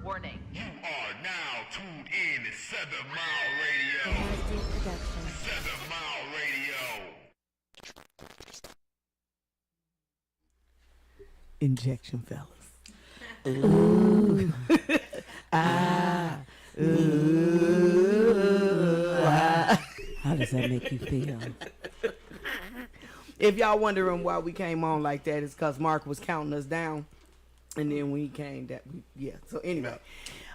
Warning. You are now tuned in to 7 Mile Radio. 7 Mile Radio. Injection, fellas. Ooh. How does that make you feel? If y'all wondering why we came on like that, it's because Mark was counting us down. And then when he came, So anyway.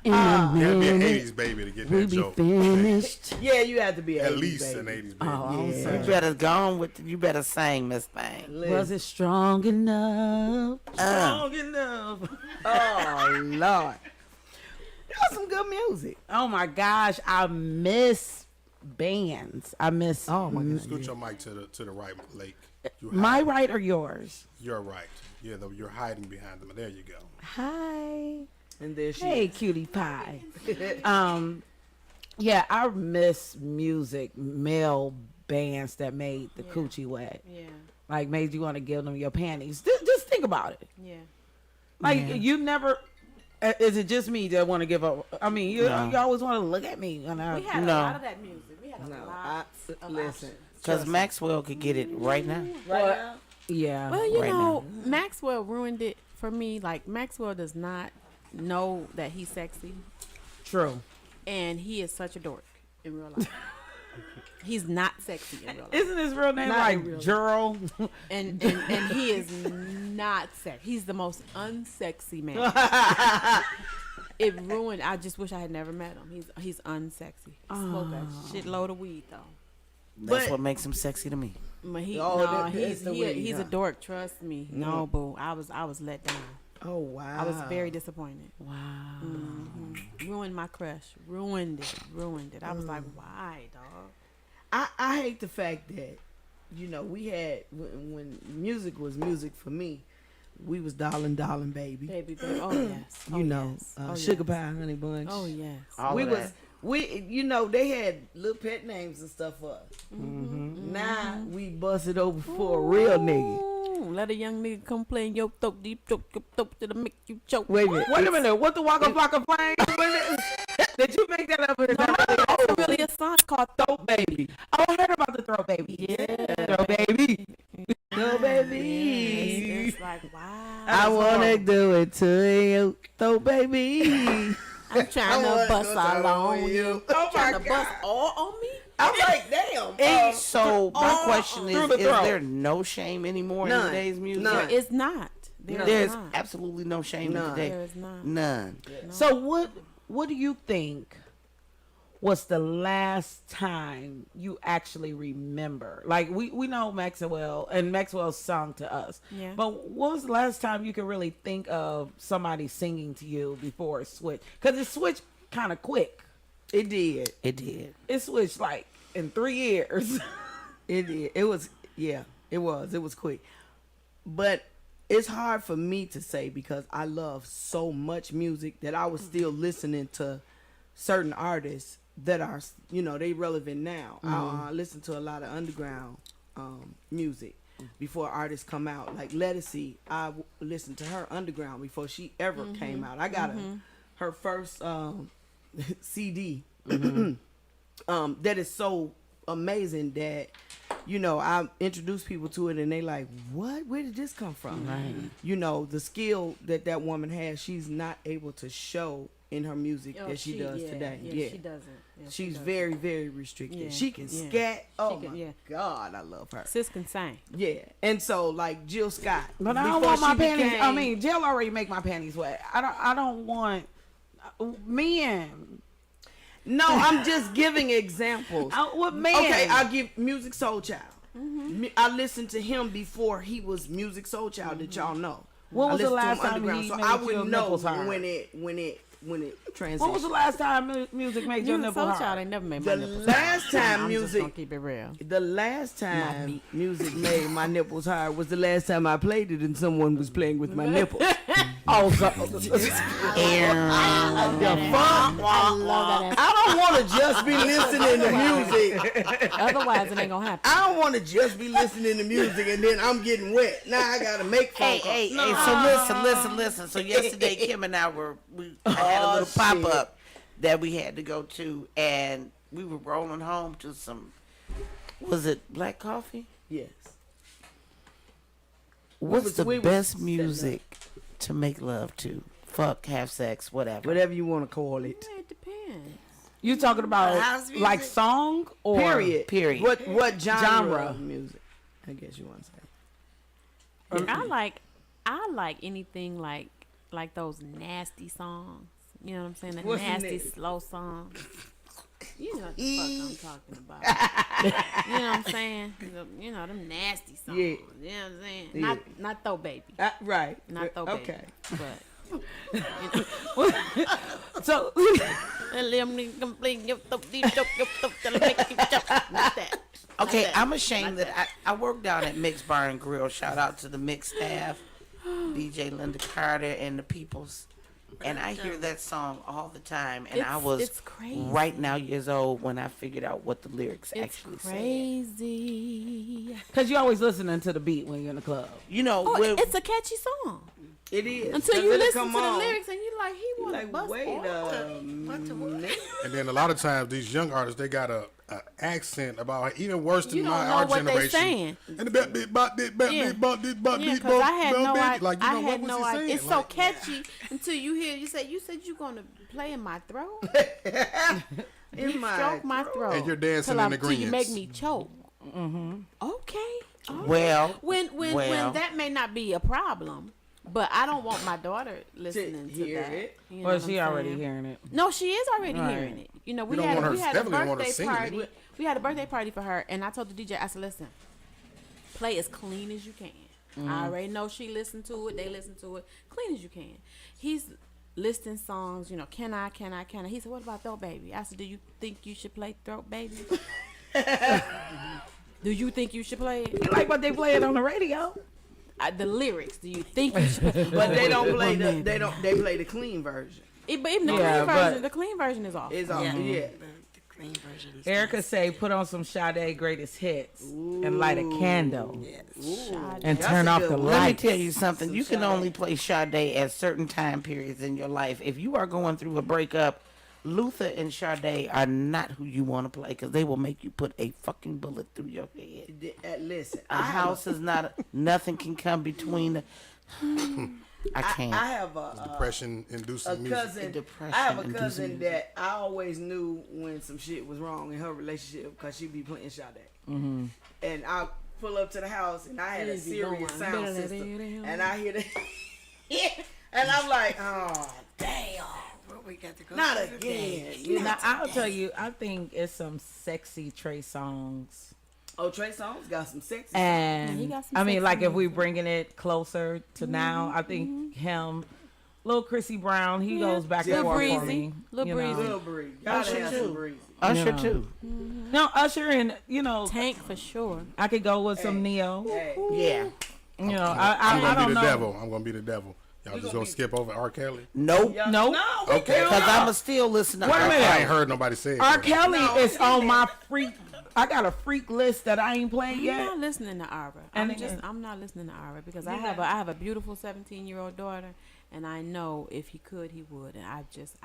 You had to be an 80s baby to get that joke. Finished. Yeah, you had to be at 80s least baby. an 80s baby. Oh, yeah. You better go on with. You better sing, Miss Thing. Was it strong enough? Strong enough. Oh Lord, that was some good music. Oh my gosh, I miss bands. I miss. Oh my God. Scoot your mic to the right, Lake. My right or yours? You're right. Yeah, though you're hiding behind them. There you go. Hi. And there she Hey, is. cutie pie. Yeah, I miss music, male bands that made the coochie wet. Yeah. Like made you want to give them your panties. Just think about it. Yeah. Like you never. Is it just me that want to give up? I mean, you always want to look at me. And We had a lot of that music. We had a lot of listen. Because Maxwell could get it right now. Right now? Yeah. Well, you know, Maxwell ruined it for me. Like, Maxwell does not know that he's sexy. True. And he is such a dork in real life. He's not sexy in real life. Isn't his real name like Gerald? And he is not sexy. He's the most unsexy man. It ruined. I just wish I had never met him. He's unsexy. He smoked a shitload of weed though. That's what makes him sexy to me. But he's a dork. Trust me. No, boo. I was let down. Oh wow. I was very disappointed. Wow. Mm-hmm. Ruined my crush. Ruined it. I was like, why, dog? I hate the fact that, you know, we had when music was music for me. We was darling, baby. Baby. Oh yes. You know, sugar pie, honey bunch. Oh yes. You know, they had little pet names and stuff for us. Mm-hmm. Now we bust it over for a real nigga. Let a young nigga come play in your throat, deep throat to the make you choke. Wait a minute. What the Waka Flocka Flame? Did you make that up? That's really a song called Throat Baby. Oh, I heard about the Throat Baby. Yeah. Throat Baby. Throat Baby. It's like, wow. I wanna do it to you, Throat Baby. I'm trying to bust all on you. Oh my God. Bust all on me? I'm like, damn. So my question is there no shame anymore in today's music? There is not. There's absolutely no shame in today. There is not. None. So what do you think was the last time you actually remember? Like we know Maxwell and Maxwell's sung to us. Yeah. But what was the last time you could really think of somebody singing to you before it switched? Because it switched kind of quick. It did. It switched like in 3 years. It did. It was quick. But it's hard for me to say because I love so much music that I was still listening to certain artists that are, you know, they relevant now. I listen to a lot of underground music before artists come out. Like Lettucey, I listened to her underground before she ever came out. I got her first CD that is so amazing that, you know, I introduce people to it and they like, what? Where did this come from? Right. You know, the skill that woman has, she's not able to show in her music that she does today. Yeah, she doesn't. Yeah, she's very, very restricted. Yeah, she can scat. Oh my God, I love her. Sis can sing. Yeah, and so like Jill Scott. But I don't want my panties. I mean, Jill already make my panties wet. I don't want men. No, I'm just giving examples. What man? Okay, I'll give Music Soul Child. I listened to him before he was Music Soul Child that y'all know. When was the last time he made so I would your know nipples hard? when it transitioned. When was the last time music made your nipple hard? Child ain't never made my The nipples last hard. time I'm just music, gonna keep it real. the last time music made my nipples hard was the last time I played it and someone was playing with my nipples. Oh, so, I don't want to just be listening to music. Otherwise, it ain't gonna happen. I don't want to just be listening to music and then I'm getting wet. Now I gotta make phone calls. Hey, so listen. So yesterday, Kim and I we had had a Oh, little shit. pop up that we had to go to, and we were rolling home to some. Was it black coffee? Yes. What's was- the we was best setting music to make love to? Fuck, have sex, whatever. Whatever you want to call it. It depends. You talking about House music? like song or Period. Period. What genre, Genre. of music? I guess you want to say. I like anything like those nasty songs. You know what I'm saying? The What's nasty the- slow songs. You know what the fuck I'm talking about. You know what I'm saying? You know them nasty songs. Yeah. You know what I'm saying? Yeah. Not Throw Baby. Right. Not Throw Baby. Okay. But so not that. Okay, that. I'm ashamed that I work down at Mix Bar and Grill. Shout out to the Mix staff, DJ Linda Carter and the Peoples. And I hear that song all the time. And I was it's crazy. right now years old when I figured out what the lyrics It's actually said. crazy. because you always listening to the beat when you're in the club. You know, Oh, when, it's a catchy song. It is. Until 'Cause you it'll listen come to the on. lyrics and you're like, he want to Like, bust wait off. a minute. And then a lot of times these young artists, they got a accent about even worse than You don't know our what they generation. saying. And the bet bit bot dit bet Yeah. bit bot dit bot Yeah, dit because I had bot no bit. idea. Like, you know, I what had was no he idea. saying? It's so Like, catchy until you hear. You said you gonna play in my throat. In You my stroke my throat. And you're dancing till in till you make agreeance. me choke. Mm-hmm. Okay. All right. well, when well. that may not be a problem, but I don't want my daughter listening to hear that. it. You know Well, what she I'm already saying? hearing it. No, she is already Right. hearing it. You know, You we don't had want her- we had a definitely don't want her birthday singing it. party. We had a birthday party for her, and I told the DJ, I said, listen, play as clean as you can. I already know she listened to it. They listened to it. Clean as you can. He's listing songs, you know, can I? He said, what about Throat Baby? I said, do you think you should play Throat Baby? Do you think you should play it? You like what they play it on the radio? The lyrics, do you think you should play it? But they don't play they play the clean version. But even the Yeah, clean but- version, the clean version is off. It's all yeah. The clean version is Erica say put on some Sade greatest hits and light a candle and That's turn a off good the one. let me lights. tell you something. Some You can Sade. only play Sade at certain time periods in your life. If you are going through a breakup, Luther and Sade are not who you want to play because they will make you put a fucking bullet through your head. Listen, A house is not. Nothing can come between. I can't. I have a Depression inducing a music. cousin. Depression I have a inducing cousin music. that I always knew when some shit was wrong in her relationship because she'd be playing Sade. Mm-hmm. And I pull up to the house and I had a It'd be serious going. sound system, and I hear the and I'm like, oh damn, what we got to go not through again. today. You know? Now I'll tell you, I think it's some sexy Trey songs. Oh, Trey Songz got some sexy. And he got some I mean, sexy like if we music. bringing it closer to now, I think him, Lil Chrissy Brown, he goes back and Lil forth for Breezy. me. Lil you know. Breezy. Lil Breeze. Gotta Usher have too. some breezy. Usher Yeah. too. No, Usher and you know, Tank for sure. I could go with some Neo. Hey, Yeah. You know, I'm I gonna don't be the know. devil. I'm gonna be the devil. Y'all just gonna skip over R. Kelly? Nope. y'all- Nope. No. Okay. Because I'ma still listen to Wait a R. minute. I ain't heard nobody say it. R. though. Kelly No, is he on did. my freak. I got a freak list that I ain't played I'm yet. not listening to Ara. And I'm not listening to Ara because I have a beautiful 17-year-old daughter, and I know if he could, he would, and I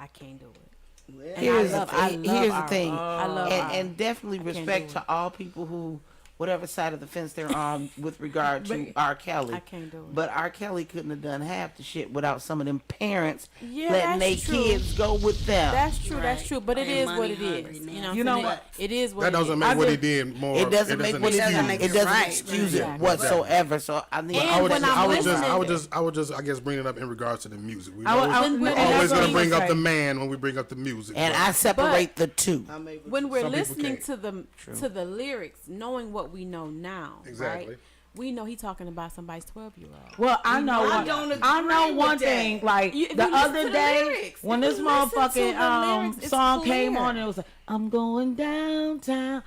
can't do it. Well, And Here's I the love thing. Here's the Ara. thing. I love Ara. And definitely can't respect do to it. all people who, whatever side of the fence they're on with regard to R. Kelly. I can't do it. But R. Kelly couldn't have done half the shit without some of them parents Yeah, letting their that's true. kids go with them. That's true. That's Right. true. But it They is what money it hungry is. now. You know, You know saying? what? It is what That it doesn't is. make I what he just- did more. it doesn't make what he doesn't did. make It it doesn't right. excuse it Exactly. whatsoever. So I need. And I would when just, I'm I would just, listening- I would just, I guess, bring it up in regards to the music. We I would- I- When- we're when- and always that's what gonna I'm bring up say. the man when we bring up the music. And but I separate the two. I'm able When to- we're Some people listening can't. to the lyrics, knowing what we know now, Exactly. right? We know he's talking about somebody's 12-year-old. Well, I know. I one- don't agree I know with one that. thing. Like You- if the you listen other to the day, lyrics, when if this you listen to motherfucking the lyrics, it's song came clear. on, it was like, "I'm going downtown,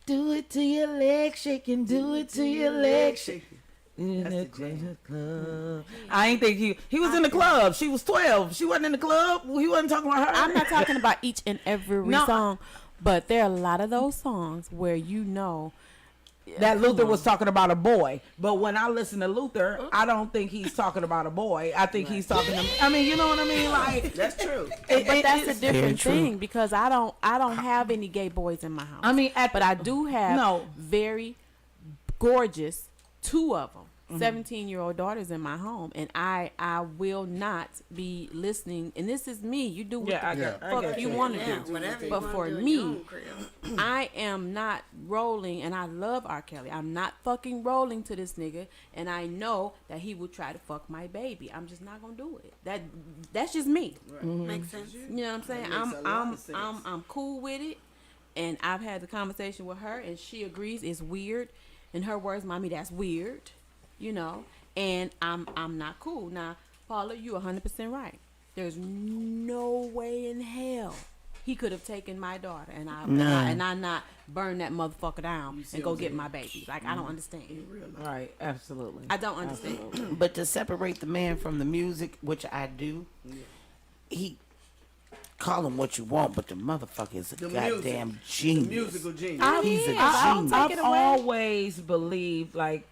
do it to your leg shaking, do it to your leg shaking." In That's the the jam. club. I ain't think he was in the club. She was 12. She wasn't in the club. He wasn't talking about her. I'm not talking about each and every No. song, but there are a lot of those songs where you know that Luther was talking about a boy. But when I listen to Luther, I don't think he's talking about a boy. I think he's talking to, I mean, you know what I mean? Like, That's true. But that's a it's- different thing because I don't have any gay boys in my house. I mean, but I do have No. very gorgeous, 2 of them, 17-year-old daughters in my home, and I will not be listening. And this is me. You do what Yeah, I the get- I fuck get you you. want to Yeah, do. whatever you But wanna for do in me, your own crib. I am not rolling, and I love R. Kelly. I'm not fucking rolling to this nigga, and I know that he will try to fuck my baby. I'm just not gonna do it. That's just me. Makes sense. You know what I'm saying? That makes a lot of sense. I'm cool with it, and I've had the conversation with her, and she agrees it's weird. In her words, "Mommy, that's weird," you know. And I'm not cool. Now, Paula, you 100% right. There's no way in hell he could have taken my daughter, and I not burn that motherfucker down and go get my baby. Like I don't understand. right, absolutely. I don't understand. But to separate the man from the music, which I do, he call him what you want, but the motherfucker is a The goddamn music. genius. Musical genius. He's a I don't genius. take I've it away. always believed like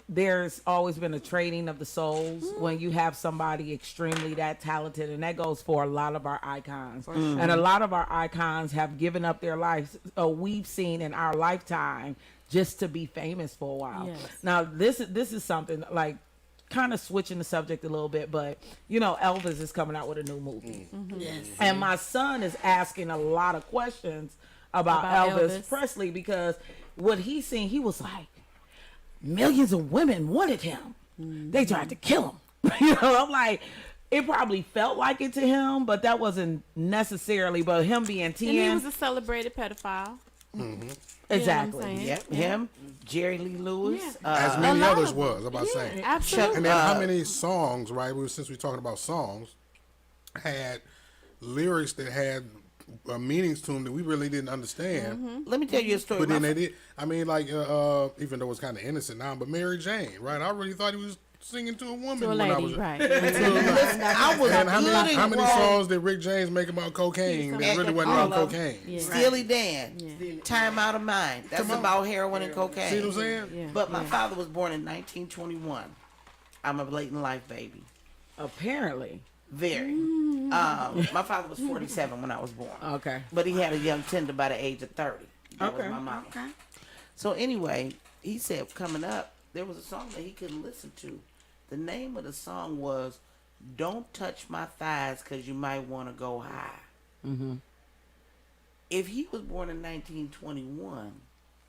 there's always been a trading of the souls when you have somebody extremely that talented, and that goes for a lot of our icons. And a lot of our icons have given up their lives. We've seen in our lifetime just to be famous for a while. Yes. Now this is something like kind of switching the subject a little bit, but you know Elvis is coming out with a new movie. Yes. And my son is asking a lot of questions about Elvis Presley because what he seen, he was like, millions of women wanted him. They tried to kill him. You know, I'm like, it probably felt like it to him, but that wasn't necessarily. But him being 10, And he was a celebrated pedophile. exactly. saying? Yep, him, Jerry Lee Lewis. Yeah. As many lot others of was, I'm about to say. Absolutely. And then how many songs, right? Since we're talking about songs, had lyrics that had meanings to them that we really didn't understand. Let me tell you a story. But then My they did. I mean, like, even though it's kind of innocent now, but Mary Jane, right? I really thought he was singing to a woman To a when I lady, was. right. I was And how good many and wrong. songs did Rick James make about cocaine that really wasn't All on of 'em. cocaine? Yeah. Steely Dan, Time Out of Mind. That's about heroin and cocaine. See what I'm saying? Yeah. But my father was born in 1921. I'm a blatant life baby. Apparently. Very. My father was 47 when I was born. Okay. But he had a young tender by the age of 30. That Okay. was my mama. Okay. So anyway, he said coming up, there was a song that he couldn't listen to. The name of the song was "Don't Touch My Thighs 'Cause You Might Want to Go High." If he was born in 1921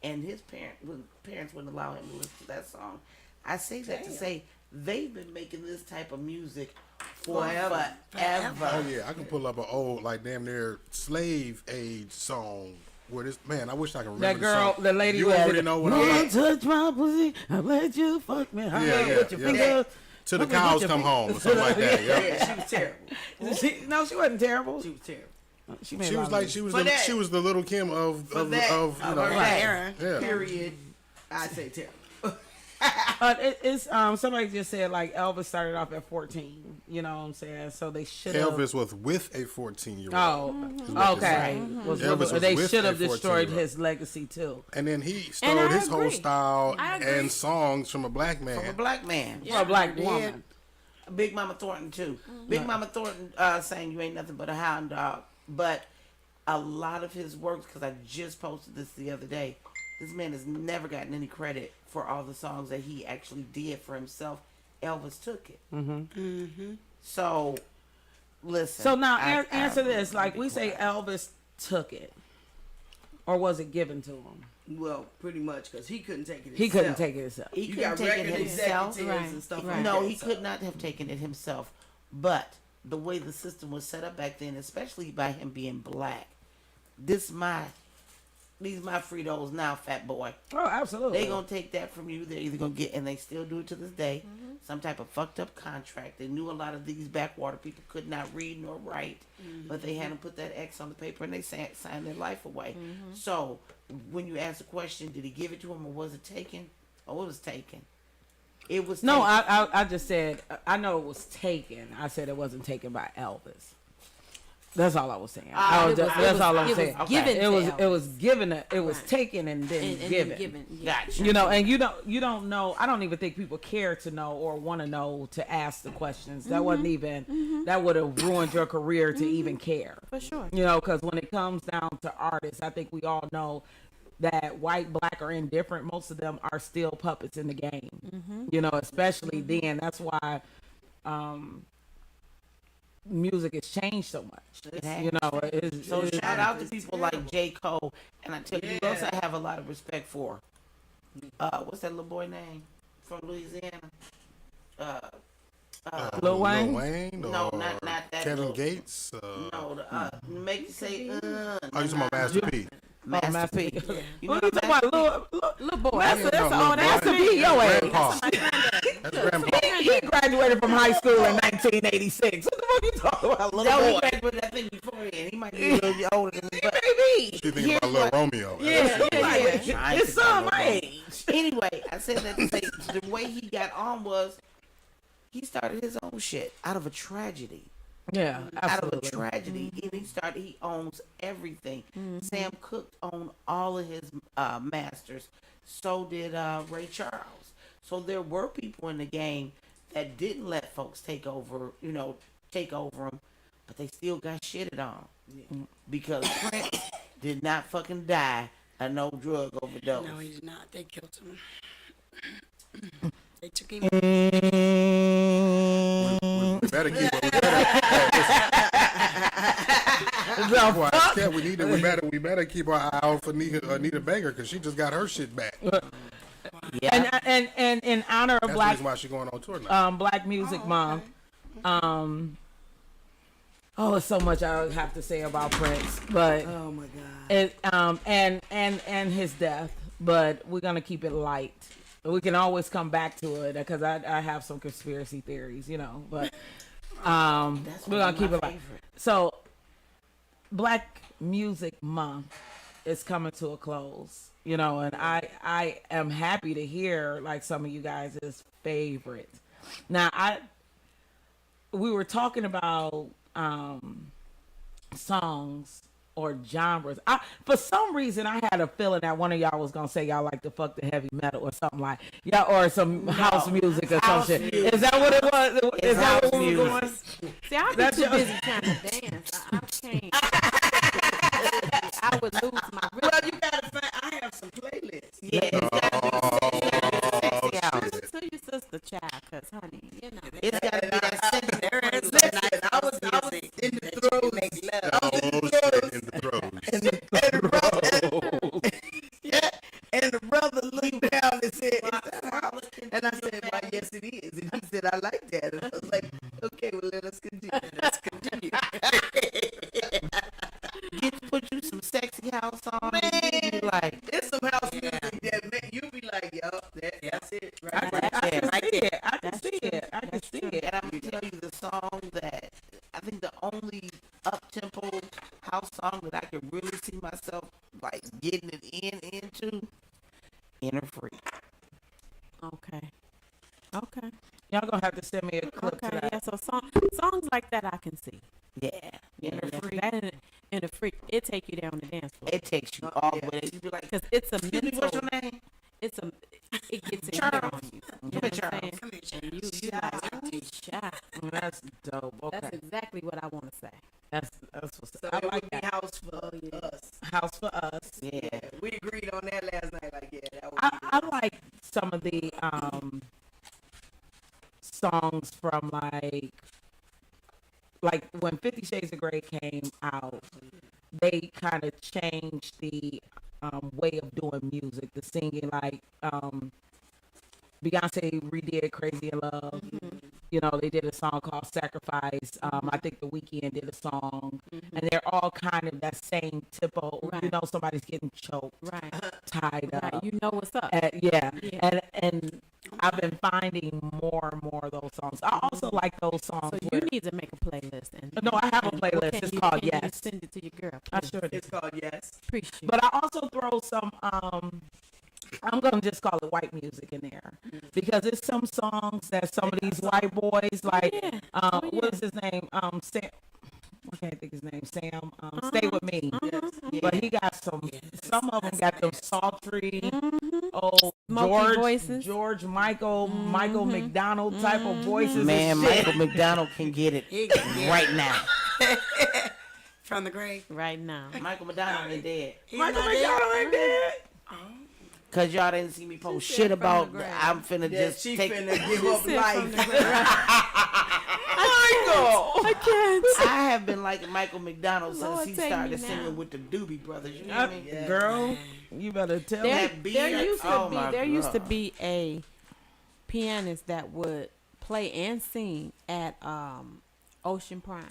and his parents wouldn't allow him to listen to that song, I say that to say they've been making this type of music forever. Oh yeah, I can pull up an old, like damn near slave age song where this man. I wish I could remember That girl, song. the lady You was already know what I'm Don't like. touch my pussy, I let you fuck me. Yeah, with your yeah. fingers. Till the With your cows come home or something like that. Yeah. Yeah, she was terrible. No, she wasn't terrible. She was terrible. She, made She a was lot like of she was For the, that- she was the little Kim of For that, you know. her Era. Yeah. Period. I say terrible. it's somebody just said like Elvis started off at 14. You know what I'm saying? So they should have. Elvis was with a 14-year-old. Oh, okay. Elvis was They with should a have destroyed 14-year-old. his legacy too. And then he And stole I his whole agree. style I agree. and songs from a black man. From a black man. For a black woman. Big Mama Thornton too. Big Mama Thornton saying "You Ain't Nothing But a Hound Dog," but a lot of his works, because I just posted this the other day, this man has never gotten any credit for all the songs that he actually did for himself. Elvis took it. So, listen. So now I answer this: like be we say, quiet. Elvis took it, or was it given to him? Well, pretty much because he couldn't take it. He couldn't himself. take it himself. He You couldn't got take it record himself. executives Right, and stuff right. like No, that. he could not have taken it himself. But the way the system was set up back then, especially by him being black, these my Fritos now, fat boy. Oh, absolutely. They gonna take that from you. They're either gonna get, and they still do it to this day, some type of fucked up contract. They knew a lot of these backwater people could not read nor write, but they had to put that X on the paper and they signed their life away. So when you ask the question, did he give it to him or was it taken? Oh, it was taken. It was No, taken. I just said I know it was taken. I said it wasn't taken by Elvis. That's all I was saying. That's all I'm it saying. was given. It was given. It was taken and then and given. then given. Yeah. Gotcha. You know, and you don't know. I don't even think people care to know or want to know to ask the questions. That wasn't even. That would have ruined your career to even care. For sure. You know, because when it comes down to artists, I think we all know that white, black, or indifferent, most of them are still puppets in the game. You know, especially then. That's why music has changed so much. It has. You know, So shout out to people like J. Cole, and I tell you who else I have a lot of respect for. What's that little boy name from Louisiana? Lil Wayne? No, not that. Kevin little- Gates. No, make you say. Oh, you talking about Master P? Master P. You know What you talking about, Little boy. That's the be your age. Grandpa. That's Grandpa. He graduated from high school in 1986. What the fuck you talking about, little No, boy? he graduated, I think, beforehand. He might be a little bit older than me, but Baby. She thinking about Lil Romeo. yeah. His son my age. Anyway, I said that to say the way he got on was he started his own shit out of a tragedy. Yeah, Out of a absolutely. tragedy, and he owns everything. Sam Cooke owned all of his masters. So did Ray Charles. So there were people in the game that didn't let folks take over them, but they still got shitted on because Prince did not fucking die a no drug overdose. No, he did not. They killed him. They took him. We better keep. We better keep our eye out for Anita Baker because she just got her shit back. Yeah, And in honor of That's the Black reason why she's going on tour now. Black Music Month, it's so much I would have to say about Prince, but Oh my God. it and his death, but we're gonna keep it light. We can always come back to it because I have some conspiracy theories, you know, but we're gonna keep it light. So Black Music Month is coming to a close, you know, and I am happy to hear like some of you guys' favorite. Now we were talking about songs or genres. For some reason, I had a feeling that one of y'all was gonna say y'all like to fuck the heavy metal or something like or some house music or some shit. Is that what it was? Is that what we were going? See, I'm too busy trying to dance. I can't. I would lose my rhythm. Well, you gotta find. I have some playlists. yeah. It's gotta be sexy house. Listen to your sister, child, cause honey, you know. It's gotta be that sexy. There is some Listen, nice I was music in the that you throes. can make love. Oh, shit, in the throes. And the brother looked down and said, "Is that house?" And I said, "Why, yes, it is." And he said, "I like that." And I was like, "Okay, well, let us continue." Put you some sexy house on. And you be like, It's some house music that make you be like, "Yup, that's it." Right. I can Right see there. it. I can see it. I can see it. and I'm gonna tell you the song that I think the only up tempo house song that I could really see myself like getting it into Inner Freak. Okay. Y'all gonna have to send me a clip to Okay. that. Yeah. So songs like that I can see. Yeah, Inner Yeah, Freak. that and a freak, it take you down the dance floor. It takes you all the way. You be like, Because it's a excuse me, mental. what's your name? It gets in Charles. there on you. Come You here, know what I'm Charles. saying? Come here, And Charles. you like, ooh, child. That's dope. Okay, That's exactly what I want to say. that's what's So I it like would be that. house for us. House for us. Yeah. We agreed on that last night. Like, yeah, that would I be like some of the songs from like when 50 Shades of Grey came out, they kind of changed the way of doing music, the singing. Like Beyonce redid Crazy in Love. You know, they did a song called Sacrifice. I think The Weeknd did a song. And they're all kind of that same tempo. You Right. know, somebody's getting choked, Right. tied up. Right. You know what's up. Yeah. Yeah. And I've been finding more and more of those songs. I also like those songs. So you where, need to make a playlist. And No, I have a and playlist. can It's you- called can you Yes. send it to your girl. I please? sure do. It's called Yes. Appreciate. But I also throw some I'm gonna just call it white music in there because it's some songs that some of these white boys like. Yeah. What is his name? can't think his name, Sam, Stay With Me. But he got some of them got them sultry, old Smoky voices. George Michael McDonald type of voices. Man, and shit. Michael McDonald can get it He can get right now. From the grave. Right now. Michael McDonald ain't dead. He's Michael not dead? McDonald ain't dead. Cause y'all didn't see me post She shit said from about. the grave. I'm finna Yeah, just she take. finna give up Said life. from the grave. Michael. I can't. I have been liking Michael McDonald since Lord, he take started me now. singing with the Doobie Brothers. You know what I mean? Yeah. Girl, you better tell me. There, That beard, there used to oh be my there used to God. be a pianist that would play and sing at Ocean Prime,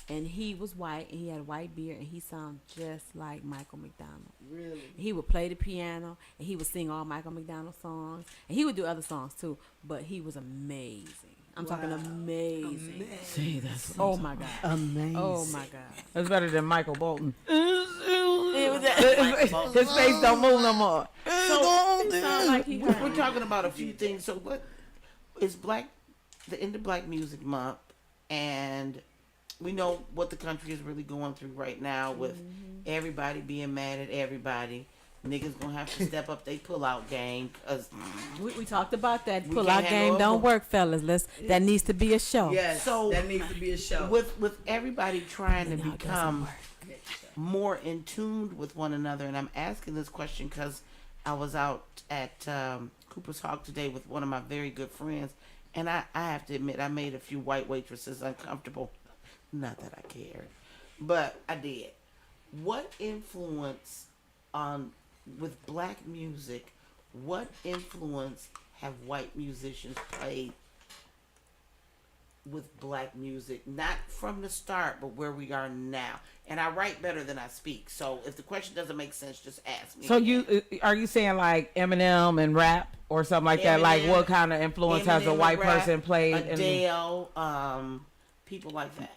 and he was white and he had a white beard and he sounded just like Michael McDonald. Really? He would play the piano and he would sing all Michael McDonald songs and he would do other songs too. But he was amazing. I'm talking amazing. See, that's Oh my god. Amazing. Oh my god. that's better than Michael Bolton. It was His face don't move no more. it sounded like he We're heard. talking about a few things. So what is the end of Black Music Month, and we know what the country is really going through right now with everybody being mad at everybody. Niggas gonna have to step up they pull-out game, cause We talked about that We pull can't out handle game it. don't work, fellas. That needs to be a show. Yes. So- that needs to be a show. with everybody trying to No, it doesn't become work. more in tune with one another, and I'm asking this question because I was out at Cooper's Hawk today with one of my very good friends, and I have to admit I made a few white waitresses uncomfortable. Not that I cared, but I did. What influence with black music? What influence have white musicians played with black music? Not from the start, but where we are now. And I write better than I speak. So if the question doesn't make sense, just ask me. So again. are you saying like Eminem and rap or something like that? Like Eminem, what kind of influence has a Eminem white and rap, person played? Adele, people like that.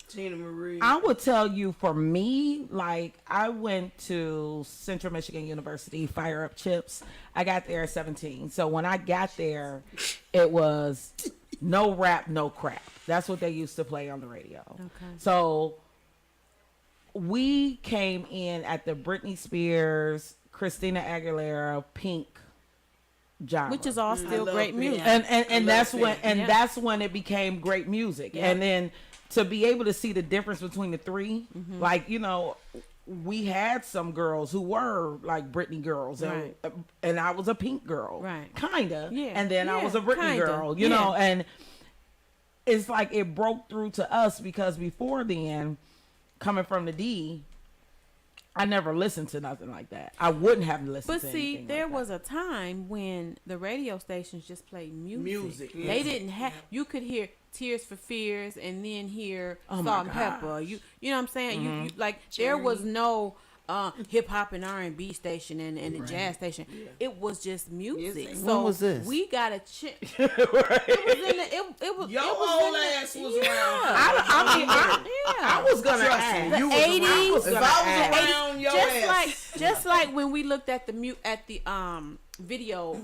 Tina Marie. I would tell you, for me, like I went to Central Michigan University, Fire Up Chips. I got there at 17. So when I got there, it was no rap, no crap. That's what they used to play on the radio. Okay. So we came in at the Britney Spears, Christina Aguilera, Pink genre. Which is all still love great Pink. music. and that's love when Pink. that's when it became great music. Yeah. And then to be able to see the difference between the three, Mm-hmm. like, you know, we had some girls who were like Britney girls, and I was a Pink girl, Right. kinda, Yeah. and then I Yeah, was a Britney kinda. girl, you Yeah. know, and it's like it broke through to us because before then, coming from the D, I never listened to nothing like that. I wouldn't have listened But to see, anything there like was a time when the radio stations just played music. Music, yeah. They didn't have. You could hear Tears for Fears and then hear Oh my Salt and Pepper. You know what I'm saying? You like there was no hip hop and R&B station and a jazz station. It was just music. Music. So When was this? we got a chance. It was in the. It was. Your it was old in the, ass was yeah. around. I was gonna Trust ask. me, you was around. 80s. If I was around your just ass. just like when we looked at the video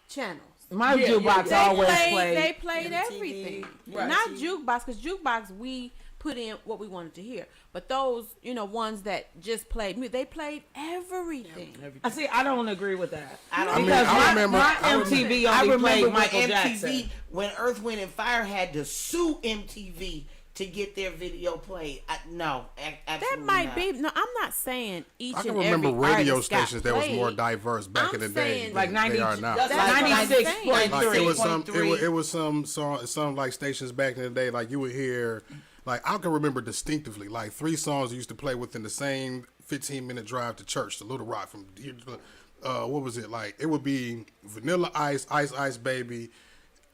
channels. My Yeah, jukebox yeah. always They played. played MTV. everything. Right. Not jukebox, because jukebox we put in what we wanted to hear. But those, ones that just played music, they played everything. I see. I don't agree with that. I don't I mean, Because I remember. my I remember- MTV I only remember played when Michael MTV, Jackson. when Earth, Wind, and Fire had to sue MTV to get their video played. No, That absolutely might not. be. No, I'm not saying each I can and remember every radio artist got stations that was more played. diverse back I'm in the day saying- than Like they are now. That's That's what I'm saying. 96.3. Like it was some, 3.3. it was some like stations back in the day. Like you would hear, like I can remember distinctively, like 3 songs used to play within the same 15-minute drive to church to Little Rock from here to, what was it like? It would be Vanilla Ice, Ice Ice Baby,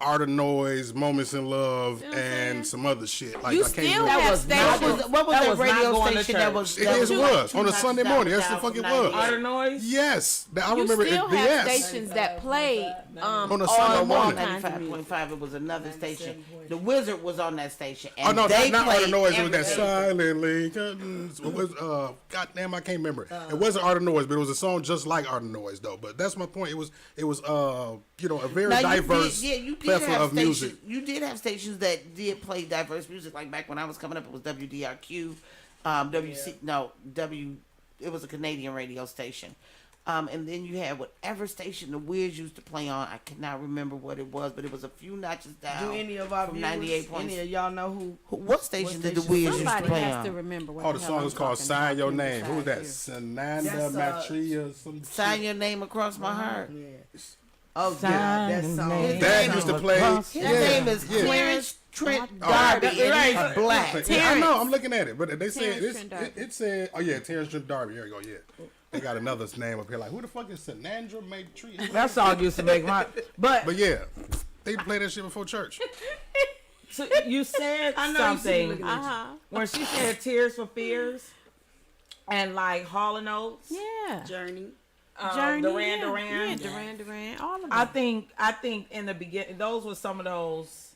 Art of Noise, Moments in Love, You know what I'm saying? and some other shit. Like You I can't still remember. have was not- stations. What was That that was not radio going to station that church. was? It that is was was on a notches Sunday down morning. That's the south fucking from was. 98. Art of Noise. Yes, I You remember still it. have Yes, stations that played On a Sunday On morning. 95.5, it was another station. The Wizard was on that station. And Oh no, they that's not Art of played Noise. It was that everything. silently. It was goddamn, I can't remember. It wasn't Art of Noise, but it was a song just like Art of Noise though. But that's my point. It was a very Now, diverse. you plethora have of music. stations. You did have stations that did play diverse music. Like back when I was coming up, it was WDRQ, WC. No, W. It was a Canadian radio station. And then you had whatever station the Wiz used to play on. I cannot remember what it was, but it was a few notches down. Do any of our from viewers, 98 points. any of y'all know who? What station did the station? Wiz used to Somebody play has to on? remember what Oh, the hell song I'm is called talking "Sign Your about Name." Who was that? besides you. Sananda That's, Matria or some Sign shit? your name across my heart. Yeah. Oh, yeah, Sign that your song. name. Dad used to play. Across His Yeah, name is yeah. Clarence Trent Oh, Darby, that's and right. he's black. Yeah, I know. I'm looking at it, but they said Terrence Trent D'Arby. it said, oh yeah, Terrence Trent D'Arby. There you go. Yeah, they got another name up here. Like, who the fuck is Sanandra Matria? That song used to make my. But But yeah, they play that shit before church. so you said I know you see me something looking at Uh-huh. when she said "Tears for Fears" and like Hall and Oates, Yeah. Journey. Journey. Duran yeah. Duran. Yeah, Duran. All of them. I think in the beginning, those were some of those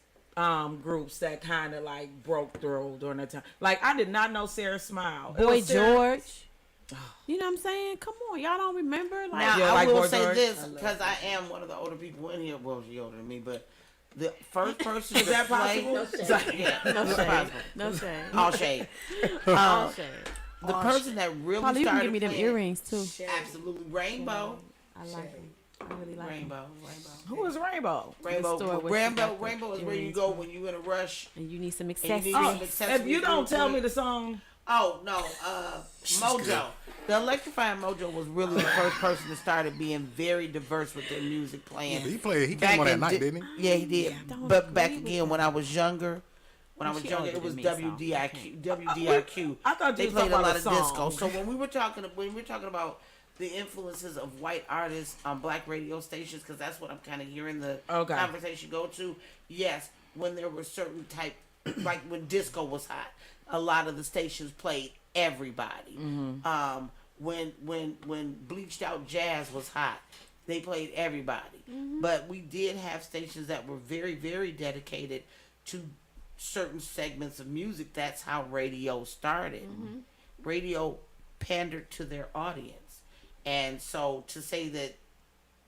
groups that kind of like broke through during that time. Like I did not know Sarah Smile. It Boy was Sarah- George. You know what I'm saying? Come on, y'all don't remember? Like, Now Yeah, I like will Boy say George. this because I am one of the older people in here. Well, she's older than me, but the first person Is to that play, possible? yeah, no it's shade. possible. No shade. All shade. All shade. The person that really Polly, you can started give me them playing- earrings too. Absolutely, Rainbow, I like them. I really like them. Rainbow. Who was Rainbow? Rainbow, store where she Rainbow, got the Rainbow is where you earrings go from. when you in a rush. And you need some you accessories. need Oh, some accessories if you don't real tell quick. me the song, Oh no, Mojo. The Electrifying Mojo was really the first person that started being very diverse with their music playing. He played. He Back came on that in night, di- didn't he? Yeah, he did. Don't But back agree with again, when I was younger, She older it was than me, so WDIQ. WDIQ. I thought they you was played a talking lot about of a disco. song. So when we were talking about the influences of white artists on black radio stations, because that's what I'm kind of hearing the Okay. conversation go to. Yes, when there were certain type, like when disco was hot, a lot of the stations played everybody. When bleached out jazz was hot, they played everybody. But we did have stations that were very, very dedicated to certain segments of music. That's how radio started. Radio pandered to their audience, and so to say that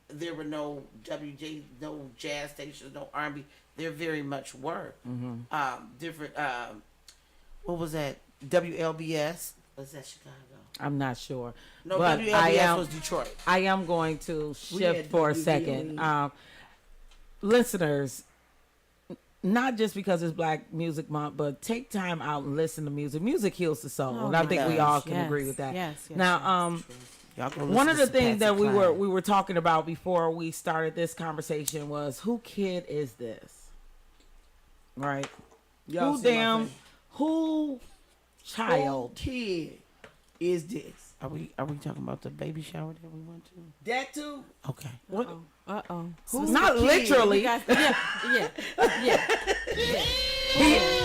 there were no WJ, no jazz stations, no R&B, there very much were. Different. What was that? WLBS. Was that Chicago? I'm not sure. No, but WLBS was Detroit. I am going to We had shift for a WVOE. second. Listeners, not just because it's Black Music Month, but take time out and listen to music. Music heals the soul, Oh, and I it think we does. all can Yes, agree with that. yes, yes, Now, Y'all go one listen of to the some things that Patsy Cline. we were talking about before we started this conversation was who kid is this? Right? Y'all Who see my damn face? who child? Who kid is this? Are we talking about the baby shower that we went to? That too? Okay. What? Uh-oh. Who's Not the kid? literally. Yeah.